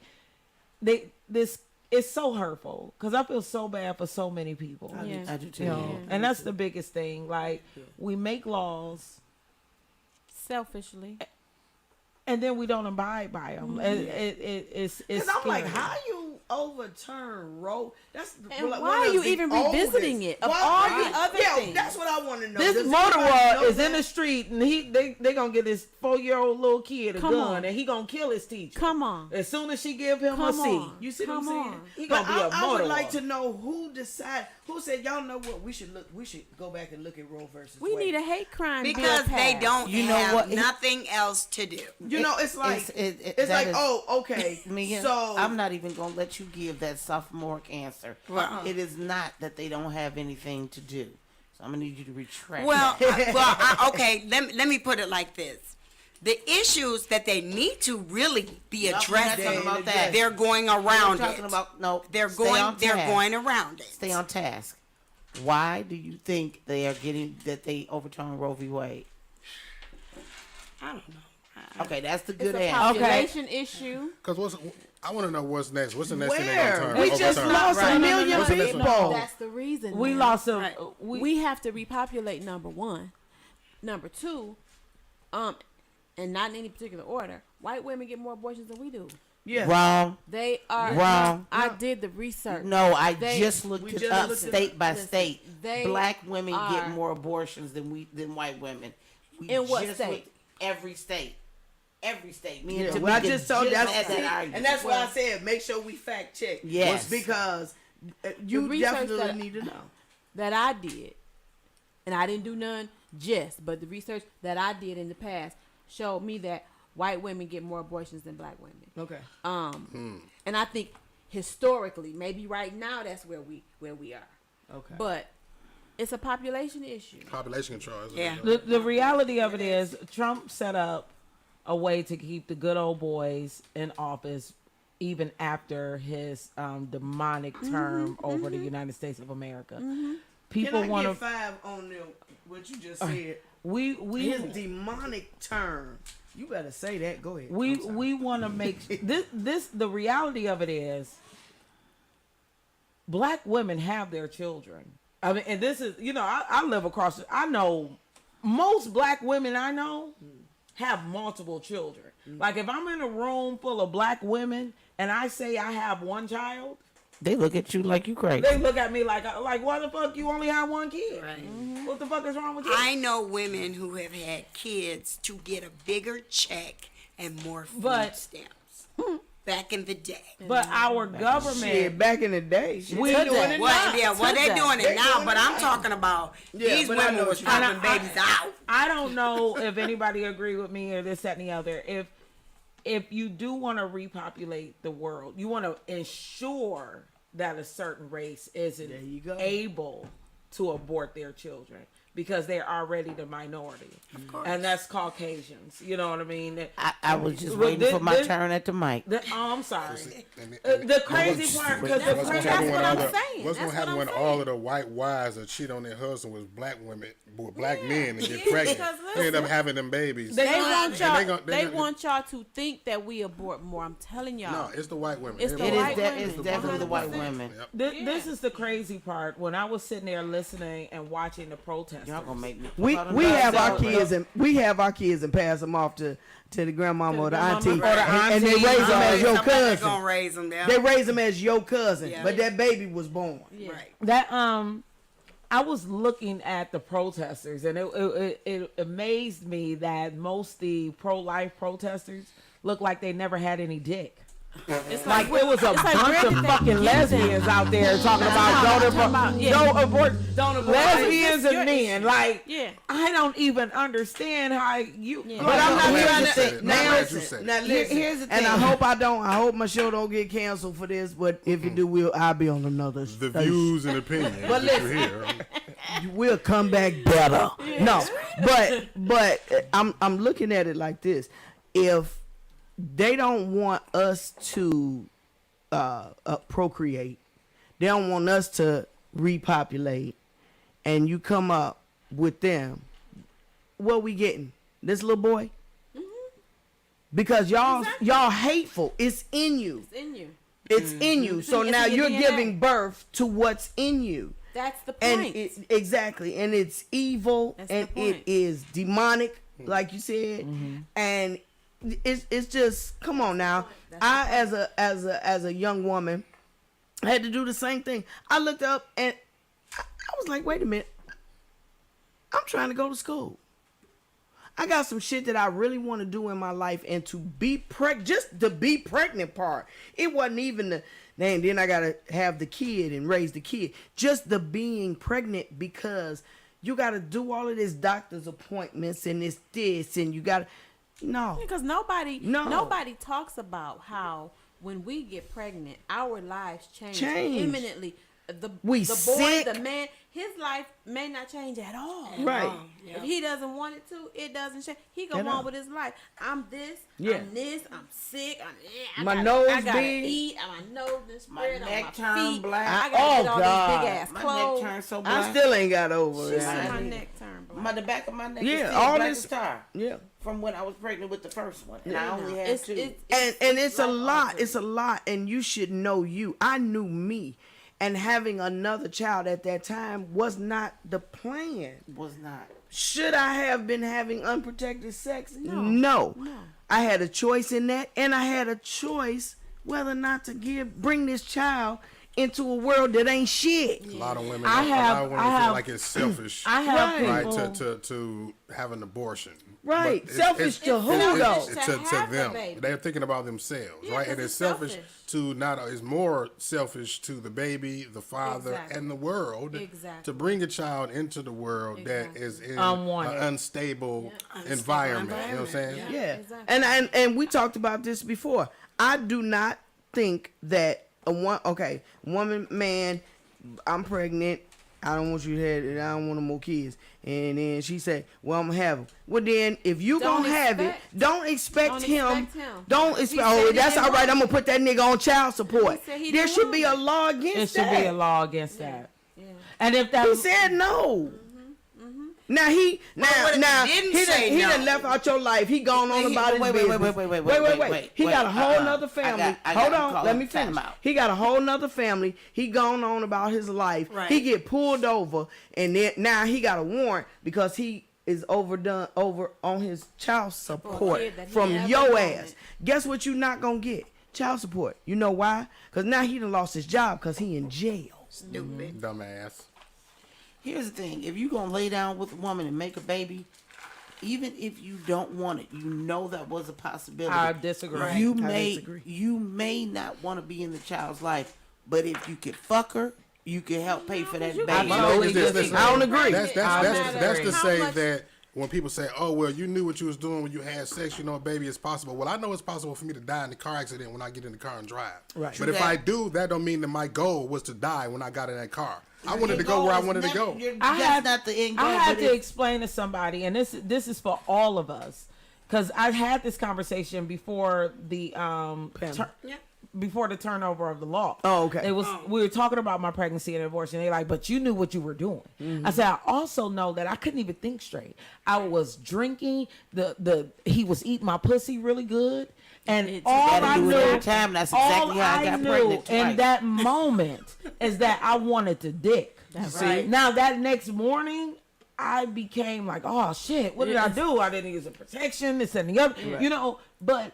it's so hurtful because I feel so bad for so many people. Yeah. I do too. You know, and that's the biggest thing. Like we make laws Selfishly. and then we don't abide by them. It's Because I'm like, scary. how you overturn Roe? That's And one why of are you the even oldest- revisiting it of Why- all why- the other yeah, things? that's what I want to know. This Does motor anybody know is in that? the street, and they gonna get this 4-year-old little kid a Come gun, on. and he gonna kill his teacher. Come on. As soon as she give him a Come C, on. You see Come what I'm saying? on. he But gonna be a I would motor like warrior. to know who said, y'all know what, we should go back and look at Roe versus We Wade. need a hate crime bill because they passed. don't You know have what? nothing else to do. It's like, that it's like, is- oh, okay. Mia, So I'm not even gonna let you give that sophomoric answer. Well- It is not that they don't have anything to do. So I'm gonna need you to retract. Well, that. okay. Let me put it like this: the issues that they need to really be Nope, we're not addressing, talking about that. they're going We're around talking it. about no. They're stay going. on They're task. going around it. Stay on task. Why do you think they they overturn Roe v. Wade? I don't know. Okay, that's the It's good a answer. population issue. Because I want to know what's next. What's the next thing they where? gonna turn? We just overturn? lost Right. a No, no, no, million What's the next people. one? That's the reason. We now. lost a Right. We have to repopulate, number one. Number two, and not in any particular order, white women get more abortions than we do. Yeah. Wrong. They are Wrong. I did the research. No, I They- just looked we it just up looked it state by Listen, state. they Black women get are- more abortions than white women. We In what just state? looked- every state. Every state. Me Yeah, and well, I Tamika just told you. had That's, that argument. and that's why I said make sure we fact check. Yes. Was because you research definitely that- need to know. that I did, and I didn't do none just, but the research that I did in the past showed me that white women get more abortions than black women. Okay. And I think historically, maybe right now that's where we are. Okay. But it's a population issue. Population control. Isn't Yeah. it? The reality of it is Trump set up a way to keep the good old boys in office even after his demonic term over the United States of America. People Can I want get to 5 on what you just said? we His demonic term. You better say that. Go ahead. we want to make this the reality of it is black women have their children. I mean, and this is, I live across, I know most black women I know have multiple children. Like if I'm in a room full of black women and I say I have one child, They look at you like you crazy. they look at me like why the fuck you only have one kid? Right. What the fuck is wrong with you? I know women who have had kids to get a bigger check and more food But- stamps back in the day. But our government, Shit, back in the day. Shit, We they did. doing it Well, now. yeah, well, they're doing They it now, doing but it I'm now. talking about Yeah, these but I know women was what you're popping saying. babies out. I don't know if anybody agree with me or this, that, and the other. If you do want to repopulate the world, you want to ensure that a certain race isn't There you go. able to abort their children because they're already the minority. Of course. And that's Caucasians. You know what I mean? I was just Well, waiting for my this- turn at the mic. I'm sorry. And The crazy part, because the What's gonna crazy happen what when I'm all the saying. What's gonna That's happen what when I'm all saying. of the white wives that cheat on their husband with black women, with black men, and get Yeah, pregnant? because They end up listen, having them babies. They gonna- want and y'all. they They gonna- want y'all to think that we abort more. I'm telling y'all. No, it's the white women. It's the It white is women. it's definitely the white 100%. women. Yep. This is the crazy part. When I was sitting there listening and watching the protesters, Y'all gonna make me. We put all we them have dogs our out. kids and pass them off to the grandmama or the grandmama auntie, or the and they auntie. raise them as your Somebody cousin. gonna raise them there. They raise them as your cousin, Yeah. but that baby was born. Yeah. Right. that I was looking at the protesters, and it amazed me that most the pro-life protesters look like they never had any dick. It's Like it was a it's like bunch where of did they fucking get them? lesbians out there talking about don't abort, lesbians and men. Like, Yeah. I don't even understand how you. Yeah. But I'm not glad trying you to said say it. now. I'm glad you Listen, said it. now listen. Here's the And I thing. hope I hope my show don't get canceled for this. But if it do, I'll be on another. The station. views and opinions But that you listen. hear. We'll come back better. No, but I'm looking at it like this: if they don't want us to procreate, they don't want us to repopulate, and you come up with them, what we getting? This little boy? Because y'all hateful. It's in you. It's in you. It's in you. So It's now in your you're DNA. giving birth to what's in you. That's the And point. exactly, and it's evil, That's and the it point. is demonic, like you said, and it's just come on now. I as a young woman had to do the same thing. I looked up and I was like, wait a minute, I'm trying to go to school. I got some shit that I really want to do in my life, and to be just the be pregnant part. It wasn't even the then I gotta have the kid and raise the kid. Just the being pregnant, because you gotta do all of this doctor's appointments and this and you gotta Because nobody No. talks about how when we get pregnant, our lives change Change. imminently. The We boy, sick. the man, his life may not change at all. Right. If he doesn't want it to, it doesn't change. He go At on all. with his life. I'm this. Yeah. I'm this. I'm sick. My nose I gotta big. eat. My nose is My spread on neck my turned feet. black. I gotta Oh, get all God. these big ass My clothes. neck turned so I black. still ain't got over She it. said my neck turned black. The back of my neck Yeah, is still all black this- as tar. Yeah. From when I was pregnant with the first one, and I only had It's- two. And it's a life lot. altering. It's a lot, and you should know you. I knew me, and having another child at that time was not the plan. was not. Should I have been having unprotected sex? No. No. I had a choice in that, and I had a choice whether or not to bring this child into a world that ain't shit. A lot of women, I have- feel like it's selfish, I have Right. right, people. to have an abortion. Right. But Selfish to who, though? selfish to have the them. baby. They're thinking about themselves, Yeah, right? 'cause And it's it's selfish selfish. to not. It's more selfish to the baby, the father, Exactly. and the world Exactly. to bring a child into the world that Exactly. is in Unwanted. an unstable environment. You know what I'm saying? Yeah. Exactly. And we talked about this before. I do not think that woman, man, I'm pregnant. I don't want you to have it. I don't want no more kids. And then she said, well, I'm gonna have them. Well, then if you Don't gonna have it, expect- don't expect don't him. expect him. Don't He expect. said Oh, he that's didn't all right. want I'm gonna put that nigga on child support. He said he There didn't should want be it. a law against It should that. be a law against that. And if that He said no. Now what if he didn't say he no? done left out your life. He gone on about his wait, business. wait. He got a whole nother family. I Hold got on, call let him. me Time finish. out. He got a whole nother family. He gone on about his life. Right. He get pulled over, and then now he got a warrant because he is over on his child support kid that he from never your wanted. ass. Guess what? You not gonna get child support. You know why? Because now he done lost his job because he in jail. Stupid. Dumbass. Here's the thing: if you gonna lay down with a woman and make a baby, even if you don't want it, you know that was a possibility. I disagree. You I may disagree. you may not want to be in the child's life, but if you could fuck her, you can help pay for that you baby. can- My totally thing is this, disagree. listen, I don't agree. That's I to disagree. say How much- that when people say, "Oh, well, you knew what you was doing when you had sex, you know, baby, it's possible." Well, I know it's possible for me to die in a car accident when I get in the car and drive. Right. But if True I that. do, that don't mean that my goal was to die when I got in that car. I wanted to go where I wanted to go. That's not the end goal. I had but to if- explain to somebody, and this is for all of us, because I had this conversation before the before the turnover of the law. Oh, okay. It was we were talking about my pregnancy and abortion. They're like, but you knew what you were doing. I said, I also know that I couldn't even think straight. I was drinking. He was eating my pussy really good. And all gotta I do it knew, every time. That's exactly how I got pregnant in twice. that moment is that I wanted to dick. That's See? right. Now that next morning, I became like, oh shit, what did I do? I didn't use a protection, this and the other, you know. But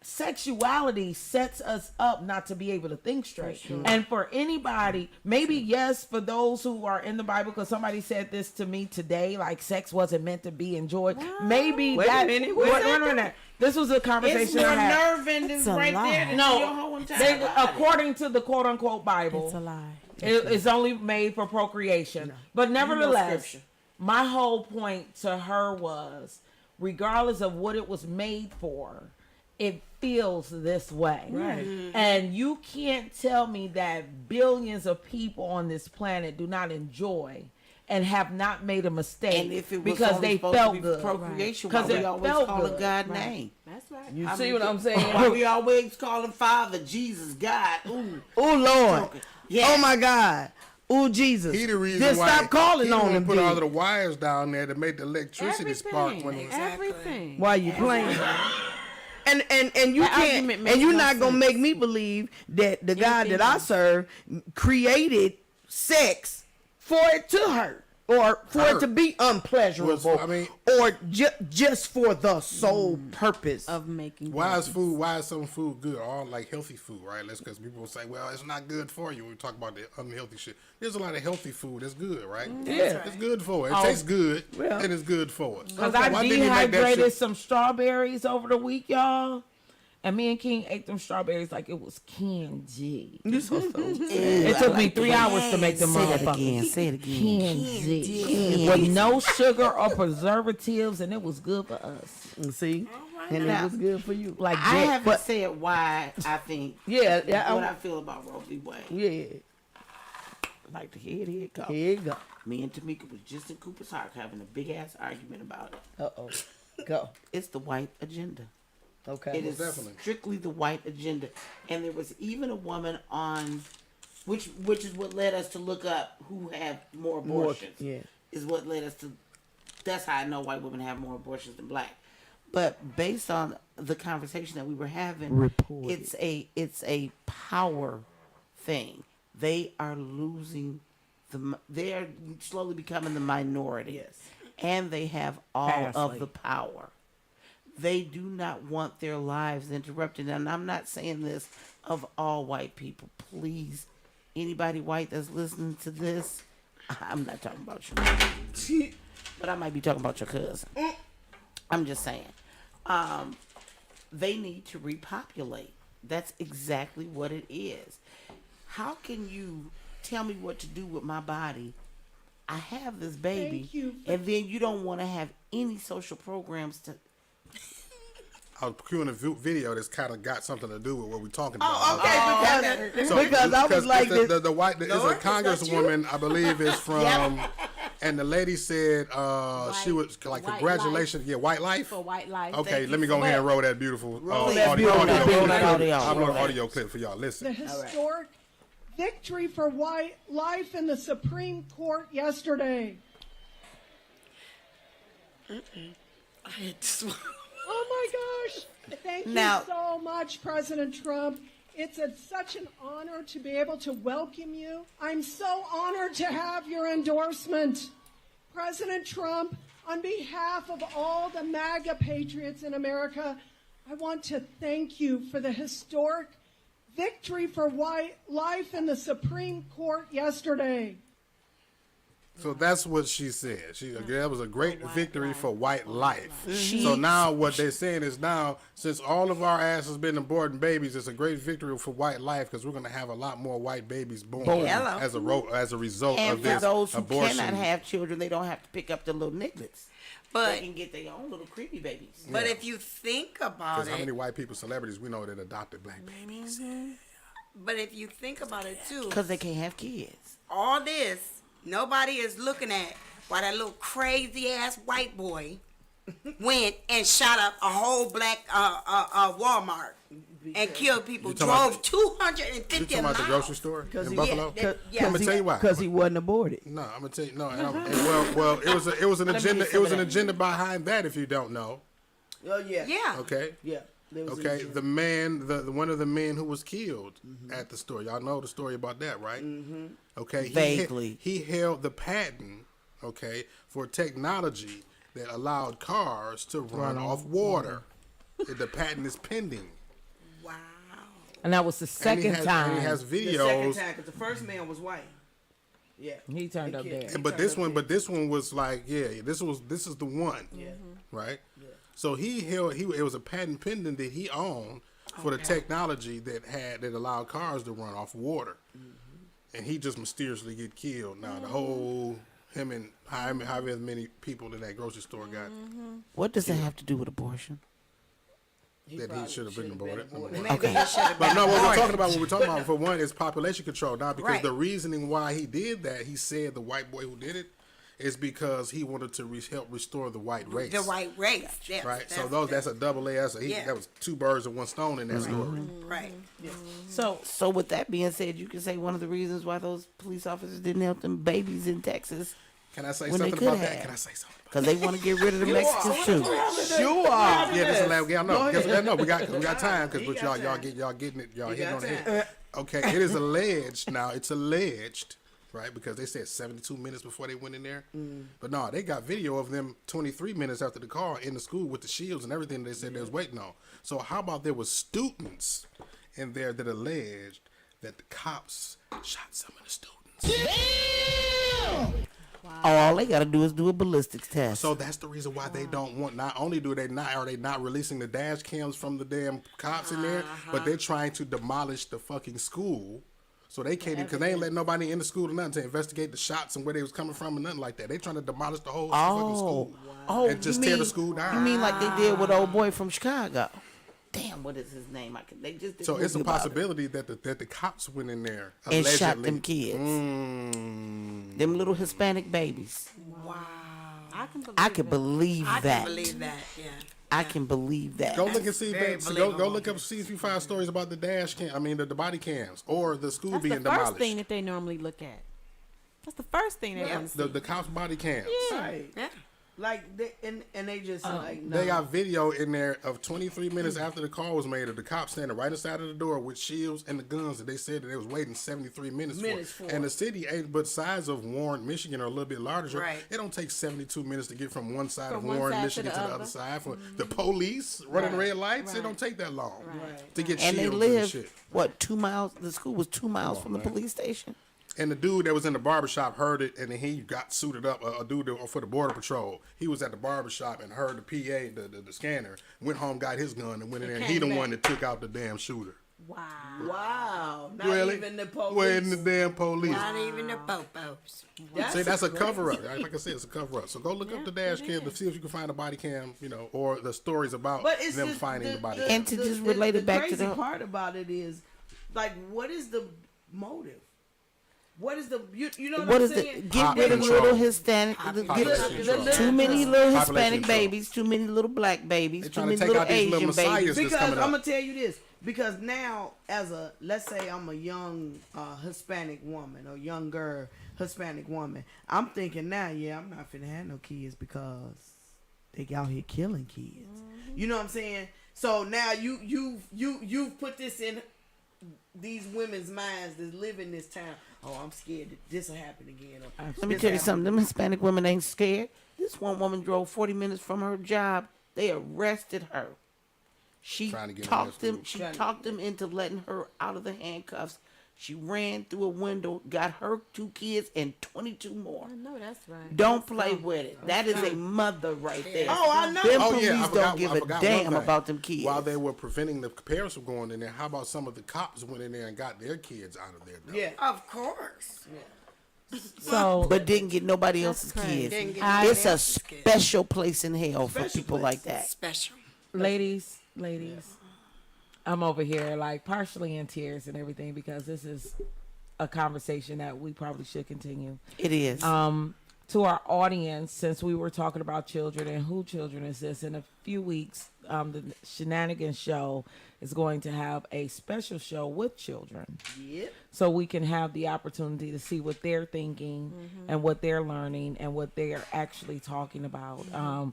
sexuality sets us up not to be able to think straight. And for anybody, maybe yes, for those who are in the Bible, because somebody said this to me today, like sex wasn't meant to be enjoyed. Maybe Wait a that. minute, Wait wait a a minute. This was a It's conversation more I had. nerve endings It's a right lie. there than No, your whole entire They, body. according to the quote unquote Bible, It's a lie. it's only made for procreation. But nevertheless, scripture. my whole point to her was, regardless of what it was made for, it feels this way. Right. And you can't tell me that billions of people on this planet do not enjoy and have not made a mistake And if it was because only they supposed felt to be good. procreation, Because why we it always felt call a good. God Right. name? That's right. You I see mean, what I'm saying? Why we always call him Father, Jesus, God. Ooh. Oh Lord. Okay. Yeah. Oh my God. Oh Jesus. He the reason Just why stop calling he on the one him. put all of dude. the wires down there to make the electricity spark when it was. Everything. Why you playing? And you That can't, argument and makes you're no not gonna sense. make me believe that the God Anything that I else. serve created sex for it to hurt or for it Hurt. to be unpleasurable, Was- I mean- or just for the sole purpose. Of making. Why is some food good? All like healthy food, right? That's because people will say, well, it's not good for you when we talk about the unhealthy shit. There's a lot of healthy food that's good, right? Yeah. It's good for it. It tastes good, Well. and it's good for us. Because Why I didn't he make that dehydrated shit- some strawberries over the week, y'all. And me and King ate them strawberries like it was candy. You so It took me 3 hours to make them Say that motherfuckers. again. Say it again. Candy. With no sugar or preservatives, and it was good for us. See, and Now- it was good for you. Like I Jack- haven't but- said why I think Yeah, what I feel about Roe v. Wade. yeah. Like to hear it go. Here you go. Me and Tamika was just in Cooper's Park having a big ass argument about it. Uh-oh. Go. It's the white agenda. Okay. It is definitely. strictly the white agenda. And there was even a woman on, which is what led us to look up who had more abortions. yeah. Is what led us to. That's how I know white women have more abortions than black. But based on the conversation that we were having, Reported. it's a power thing. They are losing they are slowly becoming the minority. Yes. And they have all Vastly. of the power. They do not want their lives interrupted. And I'm not saying this of all white people. Please, anybody white that's listening to this, I'm not talking about you. But I might be talking about your cousin. I'm just saying. They need to repopulate. That's exactly what it is. How can you tell me what to do with my body? I have this baby, Thank you. and then you don't want to have any social programs to. I was queuing a video that's kind of got something to do with what we're talking about. Oh, okay, because I was like the, this. the white is a Lord, is that congresswoman, I believe, is from, and the lady said she was like, White congratulations, yeah, white life. For white life. Okay, let me go ahead and roll that beautiful that audio, beautiful audio, audio. clip. I'll Roll roll that. audio clip for y'all. Listen. The historic victory for white life in the Supreme Court yesterday. I had to swallow. Oh my gosh. Thank Now- you so much, President Trump. It's such an honor to be able to welcome you. I'm so honored to have your endorsement. President Trump, on behalf of all the MAGA patriots in America, I want to thank you for the historic victory for white life in the Supreme Court yesterday. So that's what she said. That was a great victory for white life. So now what they're saying is now, since all of our ass has been aborting babies, it's a great victory for white life because we're going to have a lot more white babies born Hello. as a result And of for this those who abortion. cannot have children, they don't have to pick up the little nigglets. But They can get their own little creepy babies. but if you think about Because how many it, white people, celebrities, we know that adopted black babies. but if you think about it too, Because they can't have kids. all this, nobody is looking at why that little crazy ass white boy went and shot up a whole black Walmart and killed people. You talking Drove about- 250 You talking about the miles. grocery store in he- Buffalo? Yeah. I'm gonna tell you why. Because he wasn't aborted. No, I'm gonna tell you. No, well, it was an agenda. It was an agenda behind that. If you don't know, Oh, yeah. Yeah. okay. Yeah. There was Okay, the man, the one of the men who was killed at the store. Y'all know the story about that, right? Mm-hmm. Okay, Vaguely. he held the patent, okay, for technology that allowed cars to run off water. The patent is pending. Wow. and that was the second time And he has The second videos. time, because the first man was white. Yeah. he turned The up kid- there. But this one was like, yeah, this is the one, Yeah. right? So it was a patent pending that he owned for the technology that allowed cars to run off water, and he just mysteriously get killed. Now the whole him and however many people in that grocery store got. What does that have to do with abortion? That he should have been aborted. Maybe he should have But been no, what aborted. we're talking about for one is population control. Now, because Right. the reasoning why he did that, he said the white boy who did it is because he wanted to help restore the white race. The white race. Yes, Right. So that's a double A. Yeah. That was two birds with one stone in that story. Right. So with that being said, you can say one of the reasons why those police officers didn't help them babies in Texas Can I say when they something could about have. that? Can I say something? Because they want to get rid of the Mexicans too. Sure. Yeah, this is the last. Yeah, no, we got time because y'all getting it, y'all hitting on the head. Okay, it is alleged now. It's alleged, right? Because they said 72 minutes before they went in there, but no, they got video of them 23 minutes after the car in the school with the shields and everything. They said they was waiting on. So how about there was students in there that alleged that the cops shot some of the students. All they got to do is do a ballistics test. So that's the reason why they don't want. Not only are they not releasing the dash cams from the damn cops in there, but they're trying to demolish the fucking school. So they can't because they ain't letting nobody in the school or nothing to investigate the shots and where they was coming from and nothing like that. They trying to demolish the whole fucking school and just tear the school down. You mean like they did with old boy from Chicago? Damn, what is his name? They just did So it's a about it. possibility that the cops went in there And allegedly. shot them kids. Them little Hispanic babies. Wow. I can believe I that. can believe that. Yeah. I can believe that. Go look and see Very if go believable. look up see if you find stories about the dash cam. I mean the body cams or the school That's being the first demolished. thing that they normally look at. That's the first thing they want to see. The cops body cams. Right. Yeah. Like they just like no. They got video in there of 23 minutes after the call was made of the cops standing right inside of the door with shields and the guns that they said that they was waiting 73 minutes for. And the city ain't but size of Warren, Michigan are a little bit larger. Right. It don't take 72 minutes to get from one side From of one Warren, side to Michigan the to the other. other side. For the police running red lights, it don't take that long to get And they shields and live, shit. what, 2 miles? The school was 2 miles from the police station. And the dude that was in the barbershop heard it, and then he got suited up. A dude for the border patrol. He was at the barbershop and heard the PA, the scanner. Went home, got his gun, and went in there. And he the one that took out the damn shooter. Wow. Not Really? even the police. Wasn't the damn police. Not even the popos. See, that's a cover up. Like I said, it's a cover up. So go look up the dash cam to see if you can find a body cam, or the stories about But it's them just finding the body And cam. to just relate it back to crazy the part about it is, like, what is the motive? What is the you know what, What I'm is the saying? get rid of Control. little Hispanic, Population control. too many little Population Hispanic control. babies, too many little black babies, They too trying many to take little out these little Asian messiahs babies. that's Because coming I'm up. gonna tell you this. Because now, let's say I'm a young Hispanic woman or younger Hispanic woman, I'm thinking now, I'm not finna have no kids because they out here killing kids. You know what I'm saying? So now you've put this in these women's minds that live in this town. Oh, I'm scared that this will happen again. Or Let me this tell you happen something. Them Hispanic women ain't scared. This one woman drove 40 minutes from her job. They arrested her. She Trying to get talked her them. She talked them into letting her out of the handcuffs. She ran through a window, got her 2 kids and 22 more. I know that's right. Don't play with it. That is a mother right there. Oh, I know. Them Oh police yeah, I forgot, don't give I a forgot damn one thing. about them kids. While they were preventing the parents from going in there, how about some of the cops went in there and got their kids out of there? Though? Yeah. Of course. So but didn't get nobody else's crazy. kids. Didn't get It's a nobody else's kids. special place in hell for Special people place. like that. Special. ladies, I'm over here like partially in tears and everything because this is a conversation that we probably should continue. It is. To our audience, since we were talking about children and who children is this, in a few weeks, the SheNanigans show is going to have a special show with children. Yep. So we can have the opportunity to see what they're thinking and what they're learning and what they're actually talking about.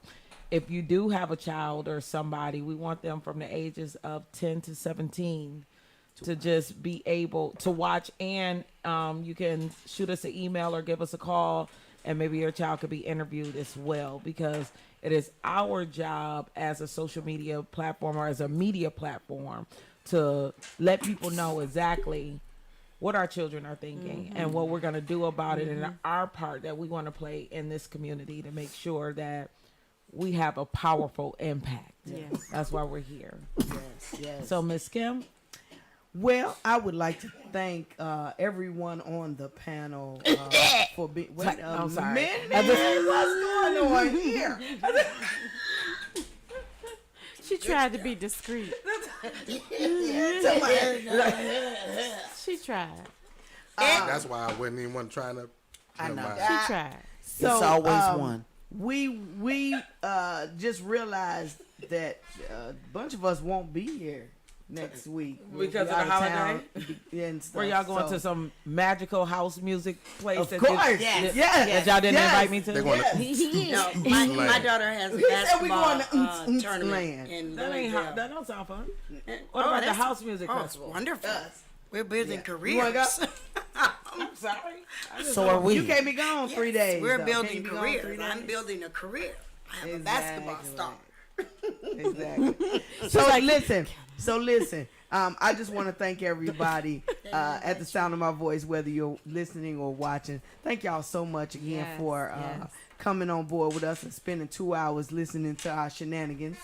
If you do have a child or somebody, we want them from the ages of 10 to 17 to just be able to watch, and you can shoot us an email or give us a call, and maybe your child could be interviewed as well, because it is our job as a social media platform or as a media platform to let people know exactly what our children are thinking and what we're going to do about it, and our part that we want to play in this community to make sure that we have a powerful impact. Yes. That's why we're here. Yes. So, Miss Kim, Well, I would like to thank everyone on the panel for being. Wait a I'm sorry. minute. What's going on here? She tried to be discreet. She tried. That's why I wasn't even trying to. I know. She tried. So, It's always one. We just realized that a bunch of us won't be here next week We'll Because be of the out holiday? town and stuff. were y'all going So- to some magical house music place? Of that course, you- yes, that y'all didn't yes. invite me to? They're going to. No, my daughter has a He said we basketball going to tournament land. in That ain't Louisville. that don't sound fun. Oh, What about the that's- house music Oh, it's festival? wonderful. We're building You wanna go? careers. I'm sorry. So are we. You can't be gone 3 days. We're though. building Can't be gone careers. 3 days. I'm building a career. I have a Exactly basketball right. star. Exactly. So listen. I just want to thank everybody at the sound of my voice, whether you're listening or watching. Thank y'all so much again Yes, for yes. coming on board with us and spending 2 hours listening to our shenanigans.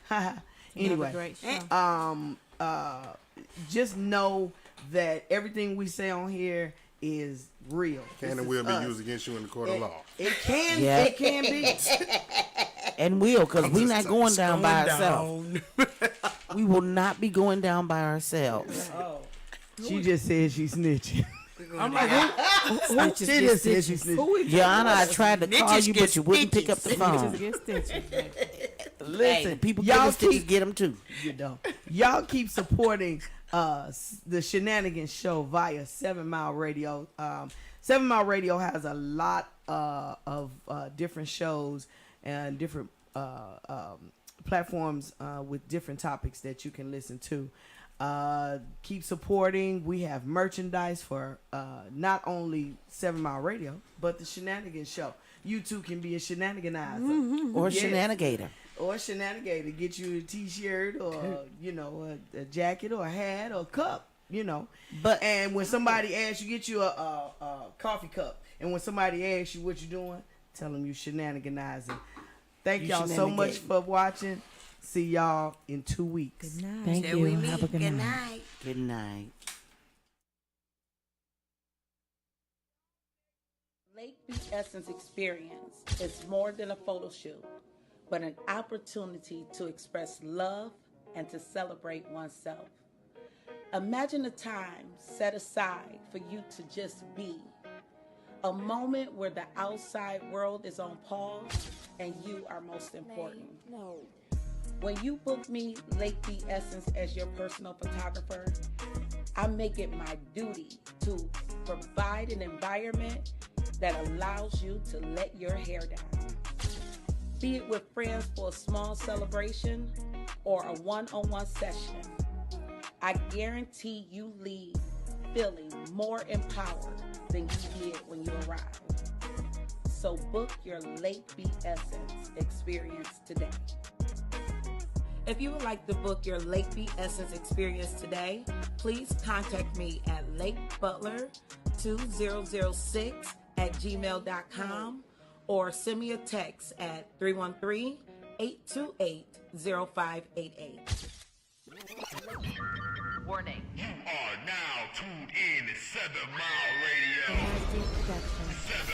Have a Anyway, great show. just know that everything we say on here is real. Can This and is will be us. used against you in the court of law. It can, Yeah. it can be. And will, because I'm we're just not saying, going it's down by going ourselves. down. We will not be going down by ourselves. She just said she's snitching. I'm like, who She just said she's snitching. we Your Honor, I tried to call Bitches you, get but you wouldn't pick up the phone. Just get stitches. Listen, Hey, people y'all get stitches, keep get them too. you know, y'all keep supporting the Shenanigans show via 7 Mile Radio. 7 Mile Radio has a lot of different shows and different platforms with different topics that you can listen to. Keep supporting. We have merchandise for not only 7 Mile Radio, but the Shenanigans show. You too can be a shenaniganizer. Or Yes. shenanigator. Or shenanigator, get you a t-shirt or a jacket or a hat or a cup, But- and when somebody asks you, get you a coffee cup, and when somebody asks you what you doing, tell them you shenaniganizing. Thank You y'all so much shenanigating. for watching. See y'all in 2 weeks. Good night. Thank Till you. we meet. Have a good night. night. Good night. Lake Beach Essence Experience is more than a photo shoot, but an opportunity to express love and to celebrate oneself. Imagine a time set aside for you to just be. A moment where the outside world is on pause and you are most important. When you book me, Lake Beach Essence, as your personal photographer, I make it my duty to provide an environment that allows you to let your hair down. Be it with friends for a small celebration or a one-on-one session, I guarantee you leave feeling more empowered than you did when you arrived. So book your Lake Beach Essence experience today. If you would like to book your Lake Beach Essence experience today, please contact me at lakebutler2006@gmail.com or send me a text at 313-828-0588. Warning. You are now tuned in to 7 Mile Radio. Production. 7